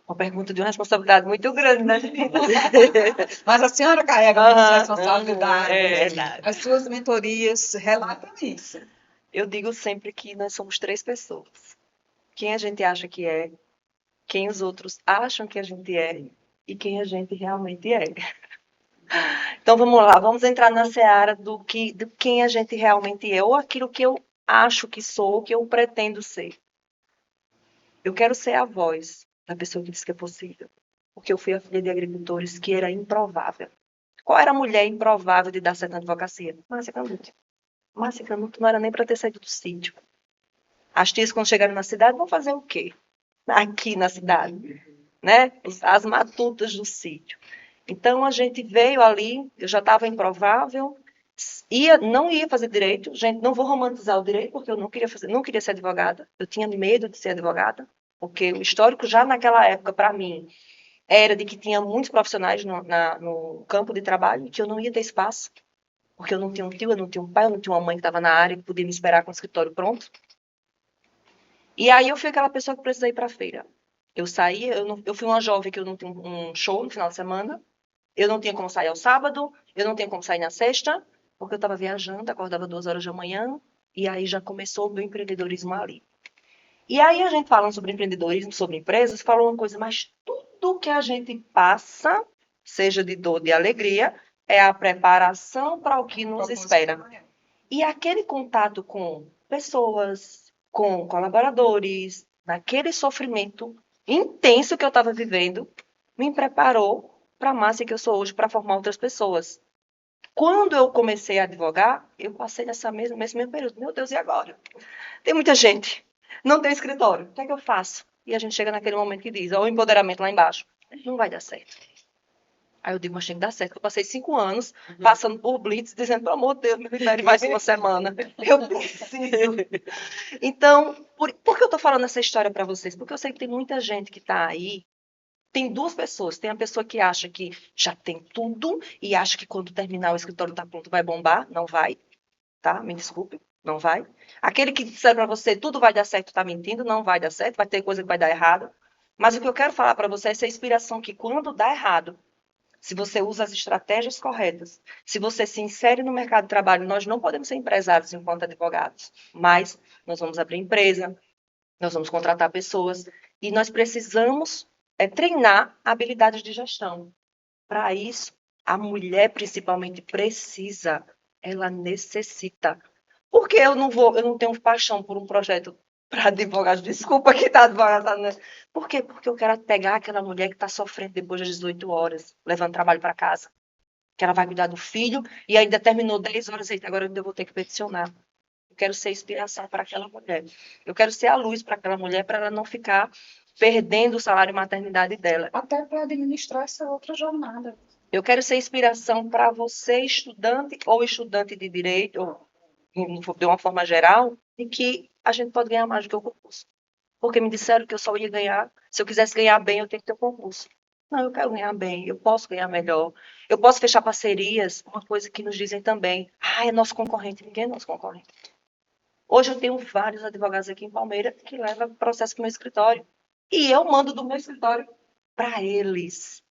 Uma pergunta de uma responsabilidade muito grande, né, gente? Mas a senhora carrega muitas responsabilidades. É verdade. As suas mentorias relatam isso. Eu digo sempre que nós somos 3 pessoas. Quem a gente acha que é, quem os outros acham que a gente é e quem a gente realmente é. Então vamos lá, vamos entrar na seara do quem a gente realmente é, ou aquilo que eu acho que sou, que eu pretendo ser. Eu quero ser a voz da pessoa que diz que é possível, porque eu fui a filha de agricultores que era improvável. Qual era a mulher improvável de dar certo na advocacia? Márcia Canuto. Márcia Canuto não era nem para ter saído do sítio. As tias, quando chegaram na cidade, vão fazer o quê? Aqui na cidade, né? As matutas do sítio. Então a gente veio ali, eu já estava improvável, não ia fazer direito, gente, não vou romantizar o direito, porque eu não queria ser advogada, eu tinha medo de ser advogada, porque o histórico já naquela época, para mim, era de que tinha muitos profissionais no campo de trabalho, que eu não ia ter espaço, porque eu não tinha um tio, eu não tinha um pai, eu não tinha uma mãe que estava na área, que podia me esperar com o escritório pronto. E aí eu fui aquela pessoa que precisei ir para a feira. Eu saí, eu fui uma jovem que eu não tinha um show no final de semana, eu não tinha como sair ao sábado, eu não tinha como sair na sexta, porque eu estava viajando, acordava 2 horas da manhã, e aí já começou o meu empreendedorismo ali. E aí a gente falando sobre empreendedorismo, sobre empresas, falou uma coisa, mas tudo que a gente passa, seja de dor, de alegria, é a preparação para o que nos espera. E aquele contato com pessoas, com colaboradores, naquele sofrimento intenso que eu estava vivendo, me preparou para a massa que eu sou hoje, para formar outras pessoas. Quando eu comecei a advogar, eu passei nesse mesmo período. Meu Deus, e agora? Tem muita gente, não tem escritório, o que é que eu faço? E a gente chega naquele momento que diz, ó, o empoderamento lá embaixo, não vai dar certo. Aí eu digo, mas tem que dar certo. Eu passei 5 anos passando por blitz, dizendo, pelo amor de Deus, me libere mais uma semana. Eu preciso. Então, por que eu estou falando essa história para vocês? Porque eu sei que tem muita gente que está aí. Tem 2 pessoas. Tem a pessoa que acha que já tem tudo e acha que quando terminar o escritório está pronto vai bombar. Não vai, tá? Me desculpe, não vai. Aquele que disser para você tudo vai dar certo está mentindo, não vai dar certo, vai ter coisa que vai dar errado. Mas o que eu quero falar para você é essa inspiração que quando dá errado, se você usa as estratégias corretas, se você se insere no mercado de trabalho, nós não podemos ser empresários enquanto advogados, mas nós vamos abrir empresa, nós vamos contratar pessoas e nós precisamos treinar habilidades de gestão. Para isso, a mulher principalmente precisa, ela necessita. Porque eu não tenho paixão por um projeto para advogado. Desculpa que está advogado. Né? Por quê? Porque eu quero pegar aquela mulher que está sofrendo depois das 18 horas, levando trabalho para casa. Que ela vai cuidar do filho e ainda terminou 10 horas, e agora eu ainda vou ter que peticionar. Eu quero ser inspiração para aquela mulher. Eu quero ser a luz para aquela mulher, para ela não ficar perdendo o salário e maternidade dela. Até para administrar essa outra jornada. Eu quero ser inspiração para você, estudante ou estudante de direito, ou de uma forma geral, em que a gente pode ganhar mais do que o concurso. Porque me disseram que eu só ia ganhar, se eu quisesse ganhar bem, eu tenho que ter um concurso. Não, eu quero ganhar bem, eu posso ganhar melhor. Eu posso fechar parcerias, uma coisa que nos dizem também. Ah, é nosso concorrente. Ninguém é nosso concorrente. Hoje eu tenho vários advogados aqui em Palmeiras que levam processo para o meu escritório. E eu mando do meu escritório para eles.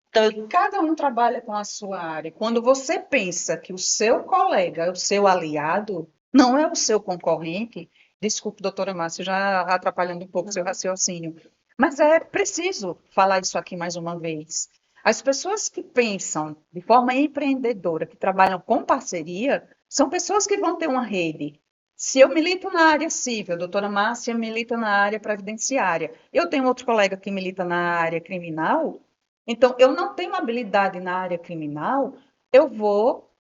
Então, cada um trabalha com a sua área. Quando você pensa que o seu colega é o seu aliado, não é o seu concorrente, desculpe, doutora Márcia, já atrapalhando um pouco o seu raciocínio, mas é preciso falar isso aqui mais uma vez. As pessoas que pensam de forma empreendedora, que trabalham com parceria, são pessoas que vão ter uma rede. Se eu milito na área civil, a doutora Márcia milita na área previdenciária, eu tenho outro colega que milita na área criminal, Então, eu não tenho habilidade na área criminal, eu vou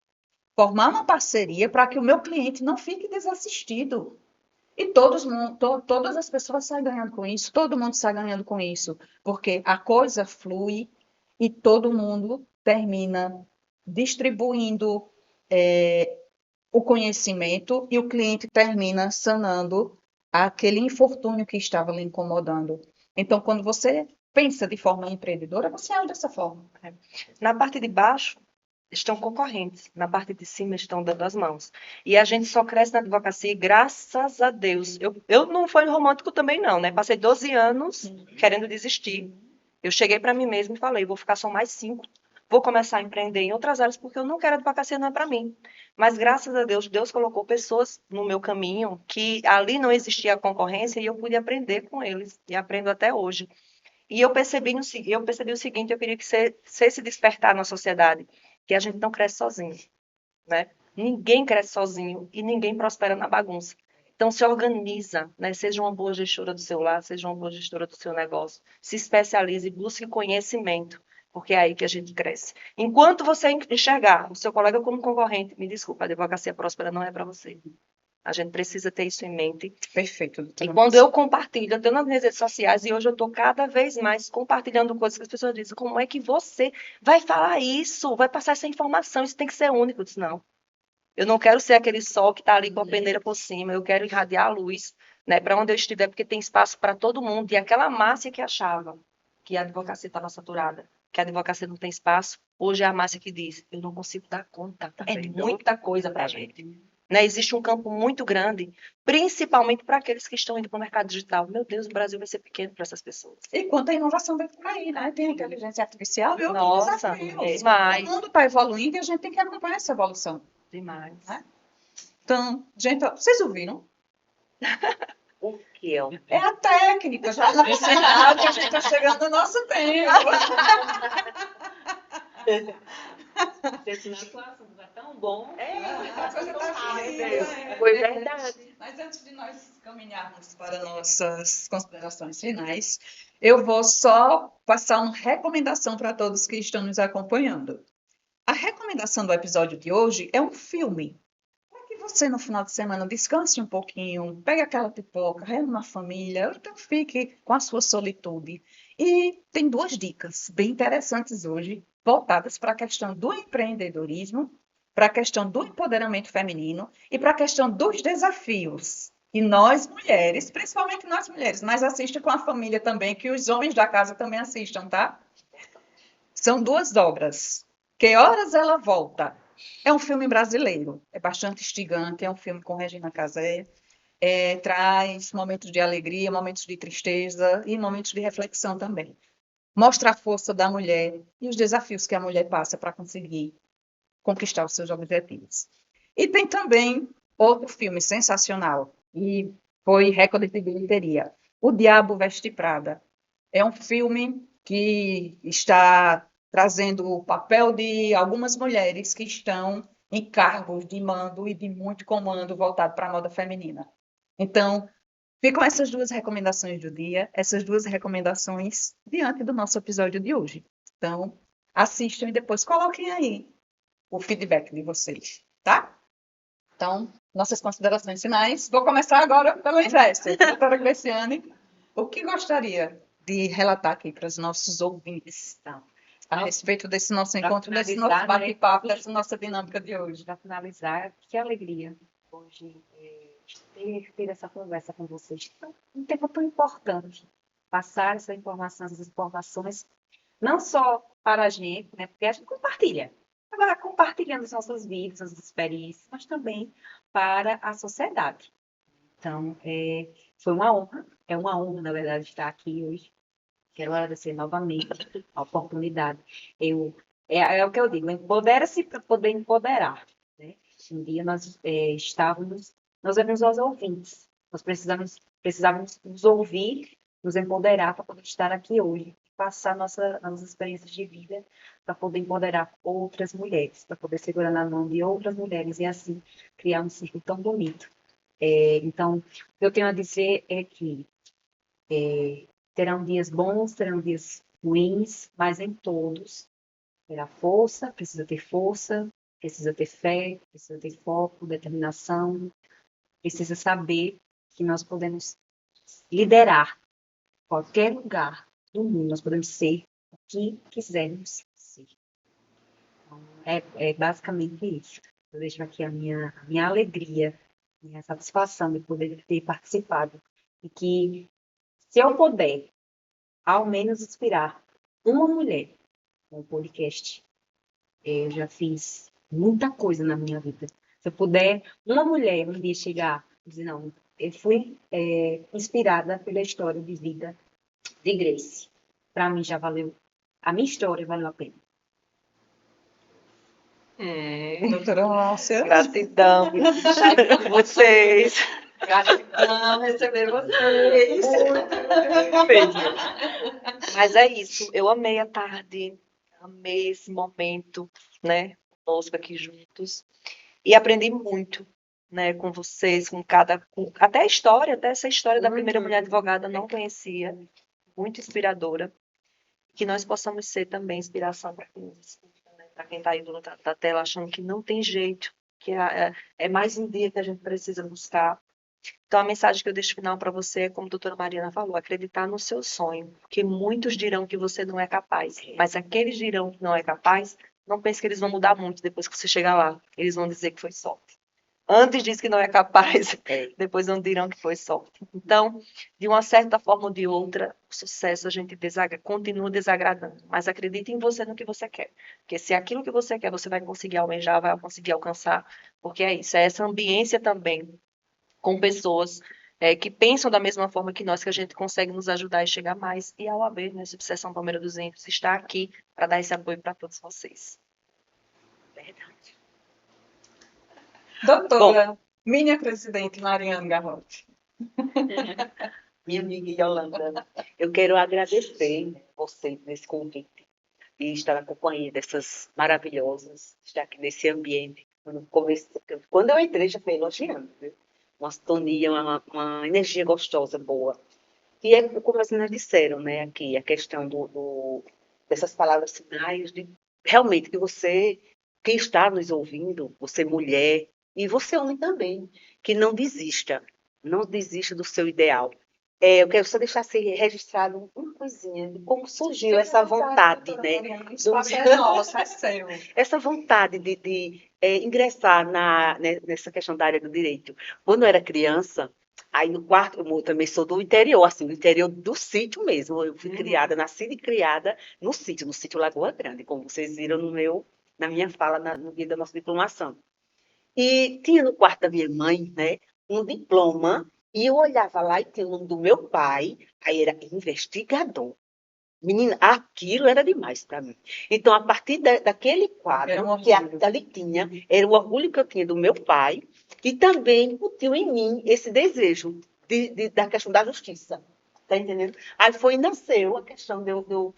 formar uma parceria para que o meu cliente não fique desassistido. E todas as pessoas saem ganhando com isso, todo mundo sai ganhando com isso, porque a coisa flui e todo mundo termina distribuindo o conhecimento e o cliente termina sanando aquele infortúnio que estava lhe incomodando. Então, quando você pensa de forma empreendedora, você age dessa forma. Na parte de baixo estão concorrentes, na parte de cima estão dando as mãos. E a gente só cresce na advocacia, graças a Deus. Eu não fui romântico também, não, né? Passei 12 anos querendo desistir. Eu cheguei para mim mesma e falei, vou ficar só mais 5. Vou começar a empreender em outras áreas, porque eu não quero advocacia, não é para mim. Mas, graças a Deus, Deus colocou pessoas no meu caminho que ali não existia a concorrência e eu pude aprender com eles. E aprendo até hoje. E eu percebi o seguinte, eu queria que você se despertar na sociedade, que a gente não cresce sozinho, né? Ninguém cresce sozinho e ninguém prospera na bagunça. Então, se organiza, né? Seja uma boa gestora do seu lar, seja uma boa gestora do seu negócio. Se especialize, busque conhecimento, porque é aí que a gente cresce. Enquanto você enxergar o seu colega como concorrente, me desculpa, a advocacia próspera não é para você. A gente precisa ter isso em mente. Perfeito, E doutora. quando eu compartilho, eu estou nas minhas redes sociais e hoje eu estou cada vez mais compartilhando coisas que as pessoas dizem, como é que você vai falar isso, vai passar essa informação, isso tem que ser único. Eu disse, não, eu não quero ser aquele sol que está ali com a peneira por cima, eu quero irradiar a luz, né, para onde eu estiver, porque tem espaço para todo mundo. E aquela Márcia que achava que a advocacia estava saturada, que a advocacia não tem espaço, hoje é a Márcia que diz, eu não consigo dar conta, é muita coisa para a gente. Né, existe um campo muito grande, principalmente para aqueles que estão indo para o mercado digital. Meu Deus, o Brasil vai ser pequeno para essas pessoas. E quanta inovação vem por aí, né? Tem inteligência artificial e outros Nossa, desafios. demais. O mundo está evoluindo e a gente tem que acompanhar essa evolução. Demais. Né? Então, gente, ó, vocês ouviram? O que é? É a técnica, já no sinal que a gente está chegando no nosso tempo. Esse nosso assunto é tão bom. A coisa tá fluindo, né? Foi verdade. Mas antes de nós caminharmos para nossas considerações finais, eu vou só passar uma recomendação para todos que estão nos acompanhando. A recomendação do episódio de hoje é um filme. Para que você, no final de semana, descanse um pouquinho, pegue aquela pipoca, reúna uma família, ou então fique com a sua solitude. E tem 2 dicas bem interessantes hoje, voltadas para a questão do empreendedorismo, para a questão do empoderamento feminino e para a questão dos desafios. E nós, mulheres, principalmente nós mulheres, mas assistam com a família também, que os homens da casa também assistam, tá? São 2 obras. Que Horas Ela Volta? É um filme brasileiro, é bastante instigante, é um filme com Regina Casé, traz momentos de alegria, momentos de tristeza e momentos de reflexão também. Mostra a força da mulher e os desafios que a mulher passa para conseguir conquistar os seus objetivos. E tem também outro filme sensacional, e foi recorde de bilheteria, O Diabo Veste Prada. É um filme que está trazendo o papel de algumas mulheres que estão em cargos de mando e de muito comando voltado para a moda feminina. Então, ficam essas 2 recomendações do dia, essas 2 recomendações diante do nosso episódio de hoje. Então, assistam e depois coloquem aí o feedback de vocês, tá? Então, nossas considerações finais. Vou começar agora pelo investor. Doutora Graciane, o que gostaria de relatar aqui para os nossos ouvintes a respeito desse nosso encontro, desse nosso bate-papo, dessa nossa dinâmica de hoje? Para finalizar, que alegria hoje ter essa conversa com vocês. Um tema tão importante. Passar essa informação, essas informações, não só para a gente, né? Porque a gente compartilha. Agora, compartilhando as nossas vidas, as experiências, mas também para a sociedade. Então, foi uma honra, é uma honra, na verdade, estar aqui hoje. Quero agradecer novamente a oportunidade. É o que eu digo, empodera-se para poder empoderar. Né? Um dia nós éramos os ouvintes. Nós precisávamos nos ouvir, nos empoderar para poder estar aqui hoje. Passar nossas experiências de vida para poder empoderar outras mulheres, para poder segurar na mão de outras mulheres e assim criar um ciclo tão bonito. Então, o que eu tenho a dizer é que terão dias bons, terão dias ruins, mas em todos terá força, precisa ter fé, precisa ter foco, determinação, precisa saber que nós podemos liderar qualquer lugar do mundo, nós podemos ser o que quisermos ser. Então, é basicamente isso. Eu deixo aqui a minha alegria, minha satisfação de poder ter participado. E que, se eu puder, ao menos inspirar uma mulher com o podcast, eu já fiz muita coisa na minha vida. Se eu puder, uma mulher um dia chegar e dizer, não, eu fui inspirada pela história de vida de Grace. Para mim já valeu, a minha história valeu a pena. Doutora Márcia. Gratidão vocês. Gratidão receber vocês. Mas é isso, eu amei a tarde, amei esse momento, né, conosco aqui juntos, e aprendi muito, né, com vocês, até a história, até essa história da primeira mulher advogada eu não conhecia, muito inspiradora, que nós possamos ser também inspiração para quem nos escuta, né, para quem está aí do outro lado da tela achando que não tem jeito, que é mais um dia que a gente precisa buscar. Então, a mensagem que eu deixo final para você é, como a doutora Mariana falou, acreditar no seu sonho, porque muitos dirão que você não é capaz, mas aqueles dirão que não é capaz, não pense que eles vão mudar muito depois que você chegar lá. Eles vão dizer que foi sorte. Antes diz que não é capaz, depois não dirão que foi sorte. Então, de uma certa forma ou de outra, o sucesso a gente continua desagradando, mas acredite em você no que você quer, porque se é aquilo que você quer, você vai conseguir almejar, vai conseguir alcançar, porque é isso, é essa ambiência também com pessoas que pensam da mesma forma que nós, que a gente consegue nos ajudar e chegar mais. E a OAB, né, Subseção Palmeira dos Índios, está aqui para dar esse apoio para todos vocês. Verdade. Doutora, minha presidente Mariana Garrote. Minha amiga Yolanda, eu quero agradecer você nesse convite e estar na companhia dessas maravilhosas, estar aqui nesse ambiente. Quando eu entrei, já fui elogiando, viu? Uma sintonia, uma energia gostosa, boa. E é como as disseram, né, aqui, a questão dessas palavras finais, de realmente que você, quem está nos ouvindo, você mulher, e você homem também, que não desista do seu ideal. Eu quero só deixar assim, registrado uma coisinha de como surgiu essa vontade, né? Mariana, o espaço é nosso, é seu. Essa vontade de ingressar nessa questão da área do direito. Quando eu era criança, aí no quarto, eu também sou do interior, assim, do interior do sítio mesmo. Eu fui criada, nascida e criada no sítio Lagoa Grande, como vocês viram na minha fala no dia da nossa diplomação. E tinha no quarto da minha mãe, né, um diploma, e eu olhava lá e tinha o nome do meu pai, aí era investigador. Menina, aquilo era demais para mim. Então, a partir daquele quadro que ali tinha, era o orgulho que eu tinha do meu pai, e também incutiu em mim esse desejo da questão da justiça. Tá entendendo? Aí nasceu a questão de eu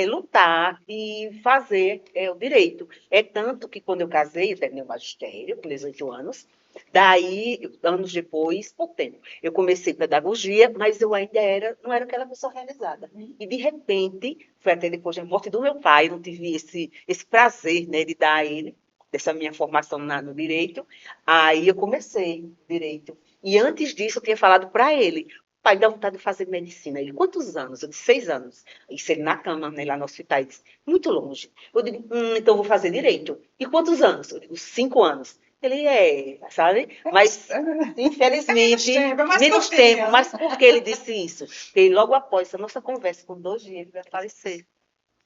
lutar e fazer o direito. É tanto que quando eu casei, eu terminei o magistério, com 18 anos, daí, anos depois, pouco tempo, eu comecei pedagogia, mas eu ainda não era aquela pessoa realizada. E, de repente, foi até depois da morte do meu pai, eu não tive esse prazer, né, de dar a ele, dessa minha formação no direito, aí eu comecei direito. E antes disso, eu tinha falado para ele, pai, dá vontade de fazer medicina. Ele, quantos anos? Eu disse, 6 anos. Isso ele na cama, né, lá no hospital. Ele disse, muito longe. Eu digo, então eu vou fazer direito. E quantos anos? Eu digo, 5 anos. Ele sabe? Mas, infelizmente, menos tempo. Mas por que ele disse isso? Porque logo após essa nossa conversa, com 2 dias, ele vai falecer.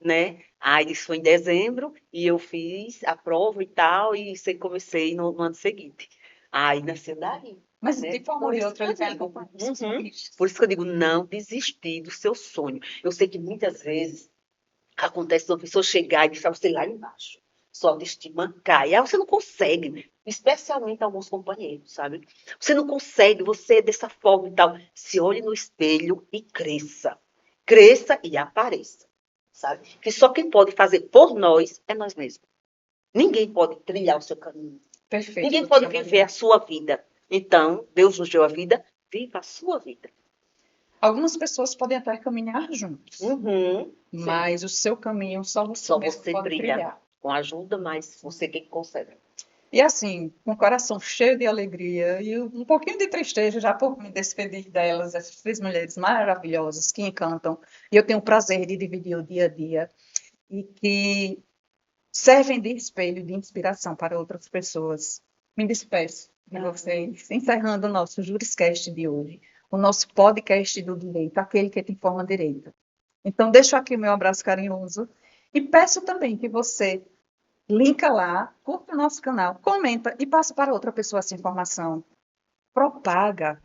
Né? Aí isso foi em dezembro, e eu fiz a prova e tal, e comecei no ano seguinte. Aí nasceu daí. Mas né? de forma ou de outra, ele vai Por isso que eu digo, não desistir do seu sonho. Eu sei que muitas vezes acontece uma pessoa chegar e deixar você lá embaixo. Sua autoestima cai. Aí você não consegue, especialmente alguns companheiros, sabe? Você não consegue, você é dessa forma e tal. Se olhe no espelho e cresça. Cresça e apareça, sabe? Que só quem pode fazer por nós é nós mesmos. Ninguém pode trilhar o seu caminho. Perfeito. Ninguém pode viver a sua vida. Então, Deus nos deu a vida, viva a sua vida. Algumas pessoas podem até caminhar juntos, Uhum. mas o seu caminho só você Só mesmo você pode trilha. trilhar. Com ajuda, mas você que consegue. E assim, com o coração cheio de alegria e um pouquinho de tristeza já por me despedir delas, essas 3 mulheres maravilhosas que encantam, e eu tenho o prazer de dividir o dia a dia e que servem de espelho, de inspiração para outras pessoas. Me despeço de vocês, encerrando o nosso Juriscast de hoje, o nosso podcast do direito, aquele que te informa direito. Então, deixo aqui o meu abraço carinhoso e peço também que você linka lá, curta o nosso canal, comenta e passa para outra pessoa essa informação. Propaga,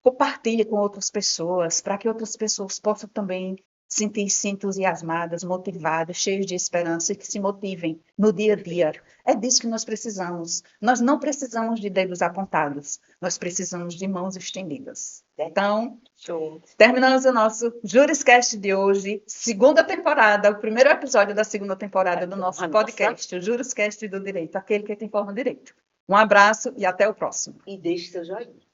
compartilhe com outras pessoas, para que outras pessoas possam também sentir-se entusiasmadas, motivadas, cheias de esperança e que se motivem no dia a dia. É disso que nós precisamos. Nós não precisamos de dedos apontados, nós precisamos de mãos estendidas. Então, Show. terminamos o nosso Juriscast de hoje, segunda temporada, o primeiro episódio da segunda temporada do nosso podcast, o Juriscast do Direito, aquele que te informa direito. Um abraço e até o próximo. E deixe seu joinha.